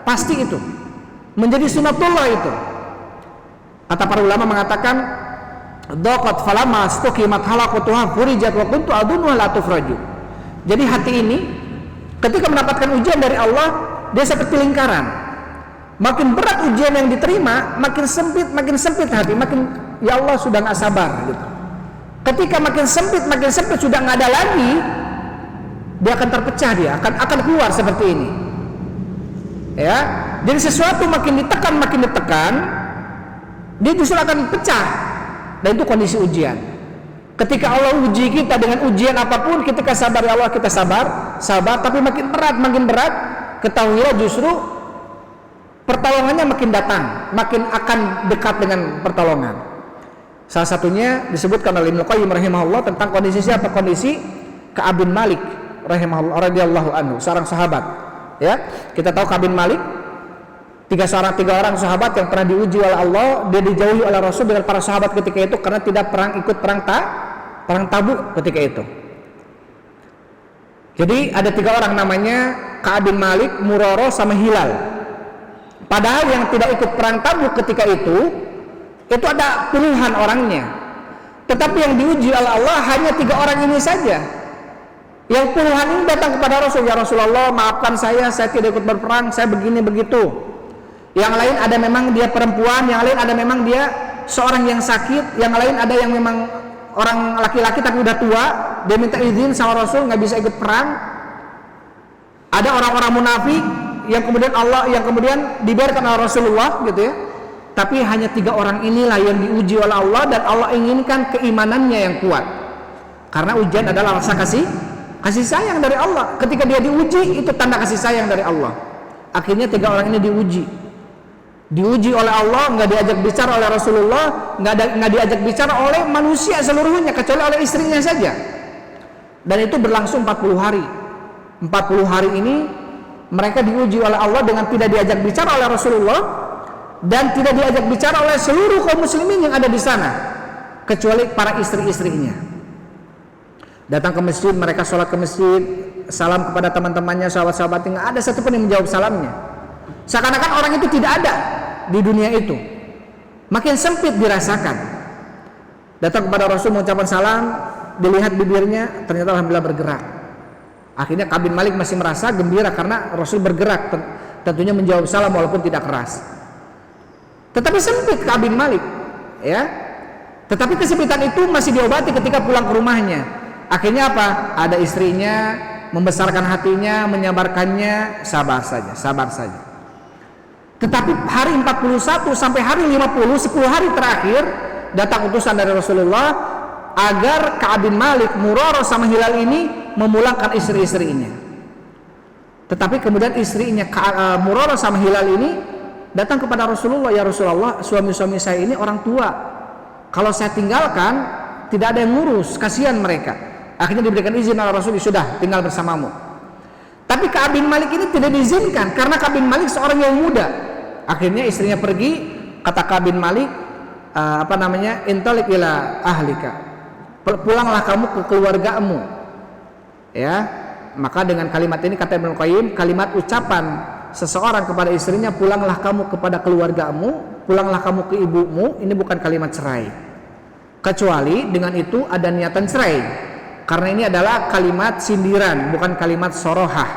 Pasti itu menjadi sunatullah itu. Kata para ulama mengatakan, daqat falamma stuqimat halaqatuha furijat wa kuntu adunnu la tufraju. Jadi hati ini ketika mendapatkan ujian dari Allah, dia seperti lingkaran. Makin berat ujian yang diterima, makin sempit hati, makin ya Allah sudah enggak sabar gitu. Ketika makin sempit sudah nggak ada lagi, dia akan terpecah, dia akan keluar seperti ini. Ya, jadi sesuatu makin ditekan, dia justru akan pecah. Dan itu kondisi ujian. Ketika Allah uji kita dengan ujian apapun, ketika sabar ya Allah kita sabar, tapi makin berat, ketahuilah justru pertolongannya makin datang, makin akan dekat dengan pertolongan. Salah satunya disebutkan oleh Ibnu Qayyim rahimahullah tentang kondisi siapa? Kondisi Ka'ab bin Malik rahimahullah radhiyallahu anhu, seorang sahabat. Ya, kita tahu Ka'ab bin Malik tiga orang sahabat yang pernah diuji oleh Allah, dia dijauhi oleh Rasul dengan para sahabat ketika itu karena tidak ikut perang Tabuk ketika itu. Jadi ada 3 orang namanya Ka'ab bin Malik, Murarah sama Hilal. Padahal yang tidak ikut perang Tabuk ketika itu ada puluhan orangnya. Tetapi yang diuji oleh Allah hanya 3 orang ini saja. Yang puluhan ini datang kepada Rasul, ya Rasulullah maafkan saya tidak ikut berperang, saya begini begitu. Yang lain ada memang dia perempuan, yang lain ada memang dia seorang yang sakit, yang lain ada yang memang orang laki-laki tapi udah tua, dia minta izin sama Rasul nggak bisa ikut perang. Ada orang-orang munafik yang kemudian dibiarkan oleh Rasulullah gitu ya. Tapi hanya 3 orang inilah yang diuji oleh Allah, dan Allah inginkan keimanannya yang kuat. Karena ujian adalah rasa kasih sayang dari Allah. Ketika dia diuji, itu tanda kasih sayang dari Allah. Akhirnya 3 orang ini diuji oleh Allah, nggak diajak bicara oleh Rasulullah, nggak diajak bicara oleh manusia seluruhnya, kecuali oleh istrinya saja. Dan itu berlangsung 40 hari. 40 hari ini mereka diuji oleh Allah dengan tidak diajak bicara oleh Rasulullah dan tidak diajak bicara oleh seluruh kaum muslimin yang ada di sana, kecuali para istri-istrinya. Datang ke masjid, mereka sholat ke masjid, salam kepada teman-temannya, sahabat-sahabatnya, nggak ada satupun yang menjawab salamnya. Seakan-akan orang itu tidak ada di dunia itu. Makin sempit dirasakan. Datang kepada Rasul mengucapkan salam, dilihat bibirnya, ternyata alhamdulillah bergerak. Akhirnya Ka'ab bin Malik masih merasa gembira karena Rasul bergerak, tentunya menjawab salam walaupun tidak keras. Tetapi sempit Ka'ab bin Malik, ya. Tetapi kesempitan itu masih diobati ketika pulang ke rumahnya. Akhirnya apa? Ada istrinya, membesarkan hatinya, menyabarkannya, sabar saja. Tetapi hari 41 sampai hari 50, 10 hari terakhir, datang utusan dari Rasulullah agar Ka'ab bin Malik, Murarah sama Hilal ini memulangkan istri-istrinya. Tetapi kemudian istrinya Murarah sama Hilal ini datang kepada Rasulullah, ya Rasulullah, suami-suami saya ini orang tua. Kalau saya tinggalkan, tidak ada yang ngurus, kasihan mereka. Akhirnya diberikan izin oleh Rasul, sudah tinggal bersamamu. Tapi Ka'ab bin Malik ini tidak diizinkan karena Ka'ab bin Malik seorang yang muda. Akhirnya istrinya pergi, kata Ka'ab bin Malik, intalik ila ahlika, pulanglah kamu ke keluargamu. Ya, maka dengan kalimat ini kata Ibnu Qayyim, kalimat ucapan seseorang kepada istrinya, pulanglah kamu kepada keluargamu, pulanglah kamu ke ibumu, ini bukan kalimat cerai, kecuali dengan itu ada niatan cerai. Karena ini adalah kalimat sindiran, bukan kalimat sorohah,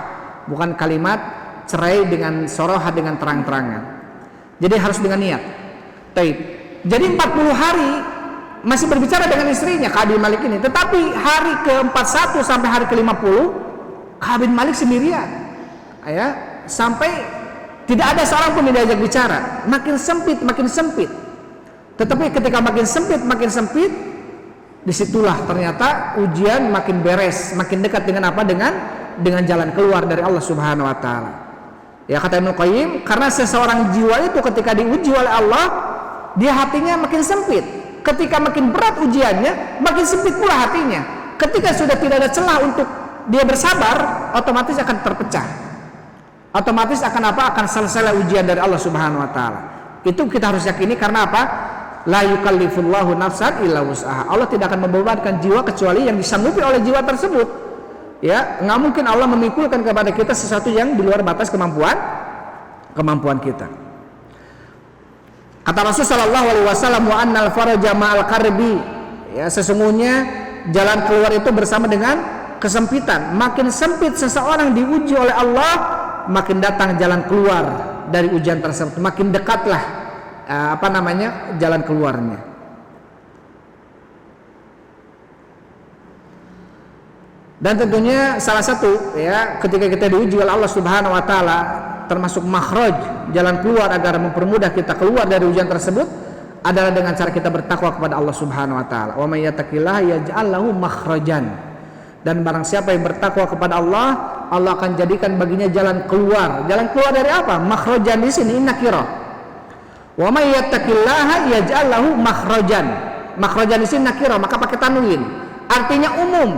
bukan kalimat cerai dengan sorohah dengan terang-terangan. Jadi harus dengan niat. Taib. Jadi 40 hari masih berbicara dengan istrinya Ka'ab bin Malik ini, tetapi hari ke-41 sampai hari ke-50 Ka'ab bin Malik sendirian, ya, sampai tidak ada seorang pun yang diajak bicara. Makin sempit. Tetapi ketika makin sempit, disitulah ternyata ujian makin beres, makin dekat dengan apa? Dengan jalan keluar dari Allah Subhanahu wa taala. Ya, kata Ibnu Qayyim, karena seseorang jiwa itu ketika diuji oleh Allah, dia hatinya makin sempit. Ketika makin berat ujiannya, makin sempit pula hatinya. Ketika sudah tidak ada celah untuk dia bersabar, otomatis akan terpecah. Otomatis akan apa? Akan selesai ujian dari Allah Subhanahu wa taala. Itu kita harus yakini, karena apa? La yukallifullahu nafsan illa wus'aha. Allah tidak akan membebankan jiwa kecuali yang disanggupi oleh jiwa tersebut. Ya, nggak mungkin Allah memikulkan kepada kita sesuatu yang di luar batas kemampuan kita. Kata Rasul sallallahu alaihi wasallam, wa annal faraja ma'al karbi. Ya, sesungguhnya jalan keluar itu bersama dengan kesempitan. Makin sempit seseorang diuji oleh Allah, makin datang jalan keluar dari ujian tersebut. Makin dekatlah jalan keluarnya. Dan tentunya salah satu, ya, ketika kita diuji oleh Allah Subhanahu wa taala, termasuk makhraj, jalan keluar agar mempermudah kita keluar dari ujian tersebut, adalah dengan cara kita bertakwa kepada Allah Subhanahu wa taala. Wa may yattaqillaha yaj'al lahu makhrajan. Dan barang siapa yang bertakwa kepada Allah, Allah akan jadikan baginya jalan keluar. Jalan keluar dari apa? Makhrajan di sini nakirah. Wa may yattaqillaha yaj'al lahu makhrajan. Makhrajan di sini nakirah, maka pakai tanwin. Artinya umum.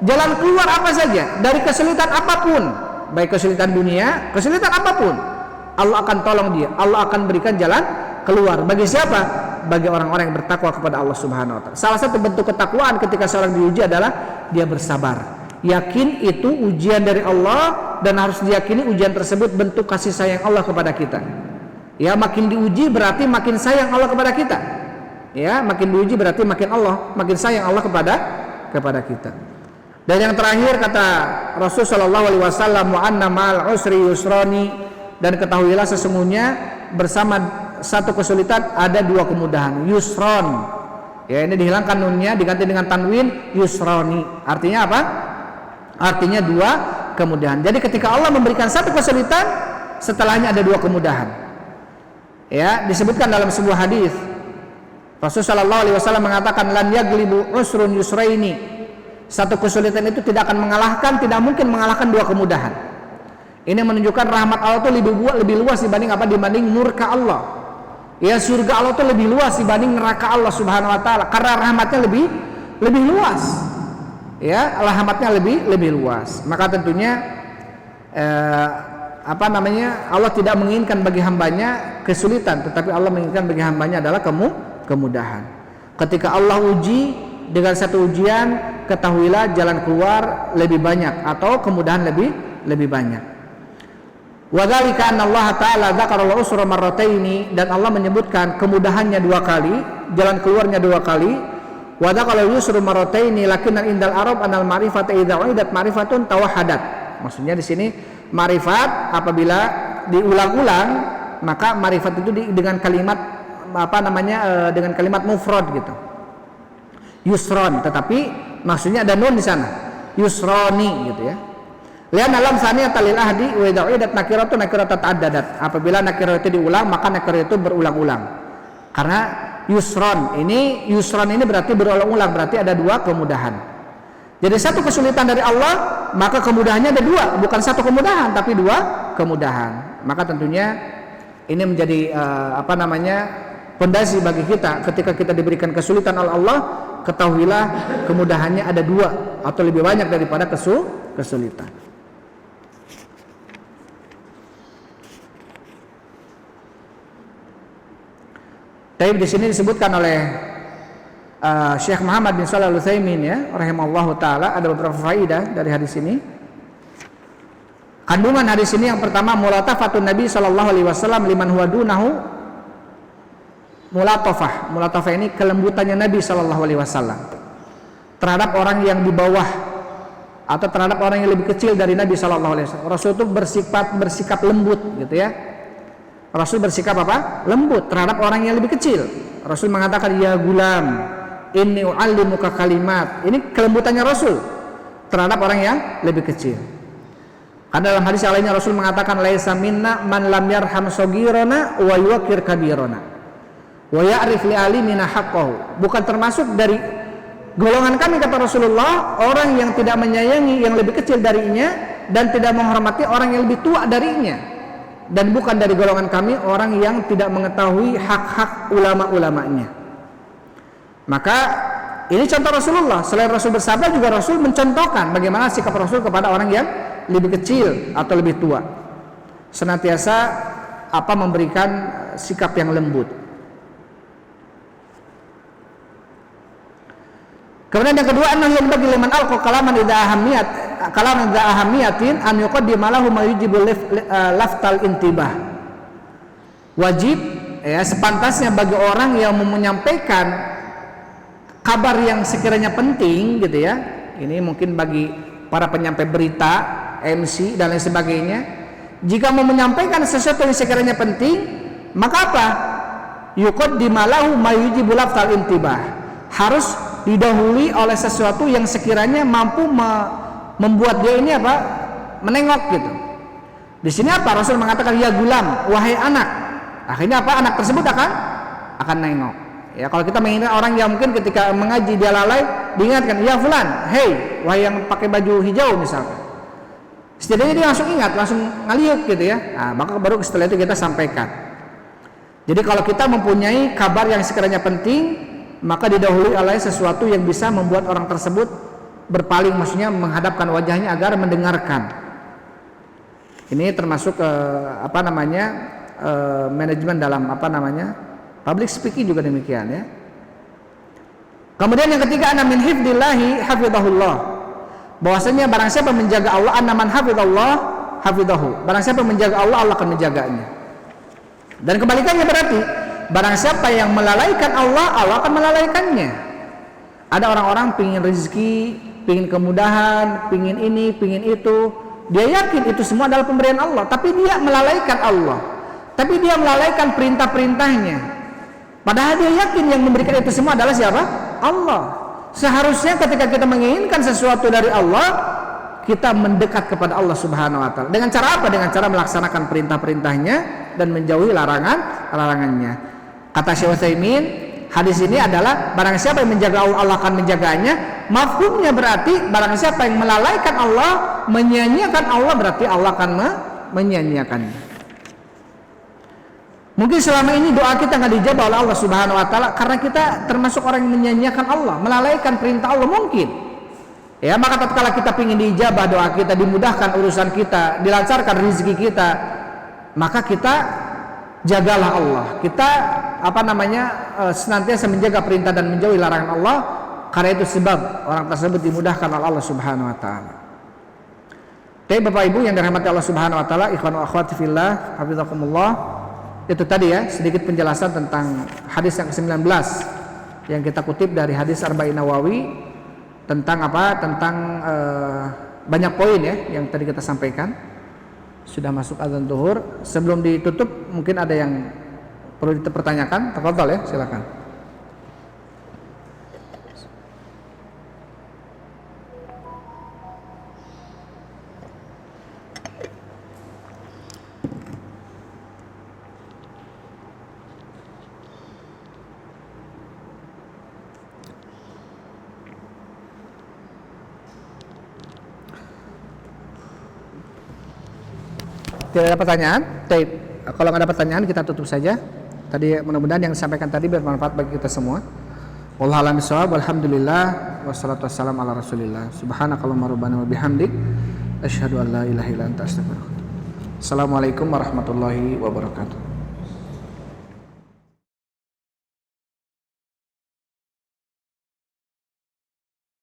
Jalan keluar apa saja dari kesulitan apapun, baik kesulitan dunia, kesulitan apapun, Allah akan tolong dia. Allah akan berikan jalan keluar. Bagi siapa? Bagi orang-orang yang bertakwa kepada Allah Subhanahu wa taala. Salah satu bentuk ketakwaan ketika seorang diuji adalah dia bersabar. Yakin itu ujian dari Allah, dan harus diyakini ujian tersebut bentuk kasih sayang Allah kepada kita. Ya, makin diuji berarti makin sayang Allah kepada kita. Ya, makin diuji berarti makin sayang Allah kepada kita. Dan yang terakhir kata Rasul sallallahu alaihi wasallam, wa anna ma'al usri yusrani, dan ketahuilah sesungguhnya bersama satu kesulitan ada dua kemudahan. Yusron, Ya, ini dihilangkan nunnya diganti dengan tanwin yusroni. Artinya apa? Artinya dua kemudahan. Jadi ketika Allah memberikan satu kesulitan, setelahnya ada dua kemudahan. Ya, disebutkan dalam sebuah hadis. Rasulullah sallallahu alaihi wasallam mengatakan lan yaglibu usrun yusraini. Satu kesulitan itu tidak akan mengalahkan, tidak mungkin mengalahkan dua kemudahan. Ini menunjukkan rahmat Allah itu lebih luas dibanding apa? Dibanding murka Allah. Ya, surga Allah itu lebih luas dibanding neraka Allah Subhanahu wa taala karena rahmatnya lebih luas. Ya, rahmatnya lebih luas. Maka tentunya Allah tidak menginginkan bagi hambanya kesulitan, tetapi Allah menginginkan bagi hambanya adalah kemudahan. Ketika Allah uji dengan satu ujian, ketahuilah jalan keluar lebih banyak atau kemudahan lebih banyak. Wa dzalika anna Allah Ta'ala dzakara al-usra marrataini, dan Allah menyebutkan kemudahannya dua kali, jalan keluarnya dua kali. Wa dzakara al-yusra marrataini lakinna indal arab anal ma'rifata idza uidat ma'rifatun tawahhadat. Maksudnya di sini ma'rifat apabila diulang-ulang maka ma'rifat itu dengan kalimat dengan kalimat mufrad gitu. Yusron, tetapi maksudnya ada nun di sana. Yusroni gitu ya. Lian alam saniyat lil ahdi wa idza uidat nakiratu nakiratu ta'addadat. Apabila nakirah itu diulang maka nakirah itu berulang-ulang. Karena yusron ini berarti berulang-ulang, berarti ada dua kemudahan. Jadi satu kesulitan dari Allah, maka kemudahannya ada dua, bukan satu kemudahan tapi dua kemudahan. Maka tentunya ini menjadi pondasi bagi kita ketika kita diberikan kesulitan oleh Allah, ketahuilah kemudahannya ada dua atau lebih banyak daripada kesulitan. Tapi di sini disebutkan oleh Syekh Muhammad bin Shalih Al-Utsaimin ya, rahimallahu taala, ada beberapa faedah dari hadis ini. Kandungan hadis ini yang pertama, mulatafatun Nabi sallallahu alaihi wasallam liman huwa dunahu. Mulatafah ini kelembutannya Nabi sallallahu alaihi wasallam terhadap orang yang di bawah atau terhadap orang yang lebih kecil dari Nabi sallallahu alaihi wasallam. Rasul itu bersikap lembut gitu ya. Rasul bersikap apa? Lembut terhadap orang yang lebih kecil. Rasul mengatakan, ya gulam, inni u'allimuka kalimat. Ini kelembutannya Rasul terhadap orang yang lebih kecil. Karena dalam hadis yang lainnya Rasul mengatakan, laisa minna man lam yarham shagirana wa yuqir kabirana wa ya'rif li alimina haqqahu. Bukan termasuk dari golongan kami, kata Rasulullah, orang yang tidak menyayangi yang lebih kecil darinya dan tidak menghormati orang yang lebih tua darinya. Dan bukan dari golongan kami orang yang tidak mengetahui hak-hak ulama-ulamanya. Maka ini contoh Rasulullah. Selain Rasul bersabda, juga Rasul mencontohkan bagaimana sikap Rasul kepada orang yang lebih kecil atau lebih tua. Senantiasa memberikan sikap yang lembut. Kemudian yang kedua, annahu yanbaghi liman alqa kalaman idza ahamiyatin an yuqaddima lahu ma yujibu laftal intibah. Wajib ya, sepantasnya bagi orang yang menyampaikan kabar yang sekiranya penting gitu ya. Ini mungkin bagi para penyampai berita, MC dan lain sebagainya. Jika mau menyampaikan sesuatu yang sekiranya penting, maka apa? Yuqaddima lahu ma yujibu laftal intibah. Harus didahului oleh sesuatu yang sekiranya mampu membuat dia ini menengok gitu. Di sini Rasul mengatakan, ya gulam, wahai anak. Akhirnya anak tersebut akan nengok. Ya, kalau kita mengingat orang yang mungkin ketika mengaji dia lalai, diingatkan, ya fulan, hey, wahai yang pakai baju hijau misalkan. Setidaknya dia langsung ingat, langsung ngaliuk gitu ya. Nah, maka baru setelah itu kita sampaikan. Jadi kalau kita mempunyai kabar yang sekiranya penting, maka didahului oleh sesuatu yang bisa membuat orang tersebut berpaling, maksudnya menghadapkan wajahnya agar mendengarkan. Ini termasuk manajemen dalam public speaking juga demikian ya. Kemudian yang ketiga, ana min hifdillahi hafizahullah. Bahwasanya barang siapa menjaga Allah, ana man hafizallah hafizahu. Barang siapa menjaga Allah, Allah akan menjaganya. Dan kebalikannya berarti barang siapa yang melalaikan Allah, Allah akan melalaikannya. Ada orang-orang pingin rezeki, pingin kemudahan, pingin ini, pingin itu. Dia yakin itu semua adalah pemberian Allah, tapi dia melalaikan Allah. Tapi dia melalaikan perintah-perintahnya. Padahal dia yakin yang memberikan itu semua adalah siapa? Allah. Seharusnya ketika kita menginginkan sesuatu dari Allah, kita mendekat kepada Allah Subhanahu wa taala. Dengan cara apa? Dengan cara melaksanakan perintah-perintahnya dan menjauhi larangannya. Kata Syekh Utsaimin, hadis ini adalah barang siapa yang menjaga Allah, Allah akan menjaganya. Mafhumnya berarti barang siapa yang melalaikan Allah, menyia-nyiakan Allah, berarti Allah akan menyia-nyiakannya. Mungkin selama ini doa kita nggak dijawab oleh Allah Subhanahu wa taala karena kita termasuk orang yang menyia-nyiakan Allah, melalaikan perintah Allah mungkin. Ya, maka tatkala kita ingin dijabah doa kita, dimudahkan urusan kita, dilancarkan rezeki kita, maka kita jagalah Allah. Kita senantiasa menjaga perintah dan menjauhi larangan Allah, karena itu sebab orang tersebut dimudahkan oleh Allah Subhanahu wa taala. Tapi Bapak Ibu yang dirahmati Allah Subhanahu wa taala, ikhwan wa akhwati fillah, hafizakumullah. Itu tadi ya sedikit penjelasan tentang hadis yang ke-19 yang kita kutip dari hadis Arba'in Nawawi tentang banyak poin ya yang tadi kita sampaikan. Sudah masuk azan zuhur. Sebelum ditutup mungkin ada yang perlu dipertanyakan. Tafadhol ya, silakan. Tidak ada pertanyaan? Kalau nggak ada pertanyaan kita tutup saja. Tadi mudah-mudahan yang disampaikan tadi bermanfaat bagi kita semua. Wallahu a'lam bishawab. Alhamdulillah wassalatu wassalamu ala Rasulillah. Subhanakallahumma rabbana wa bihamdik asyhadu an la ilaha illa anta astaghfiruka. Assalamualaikum warahmatullahi wabarakatuh.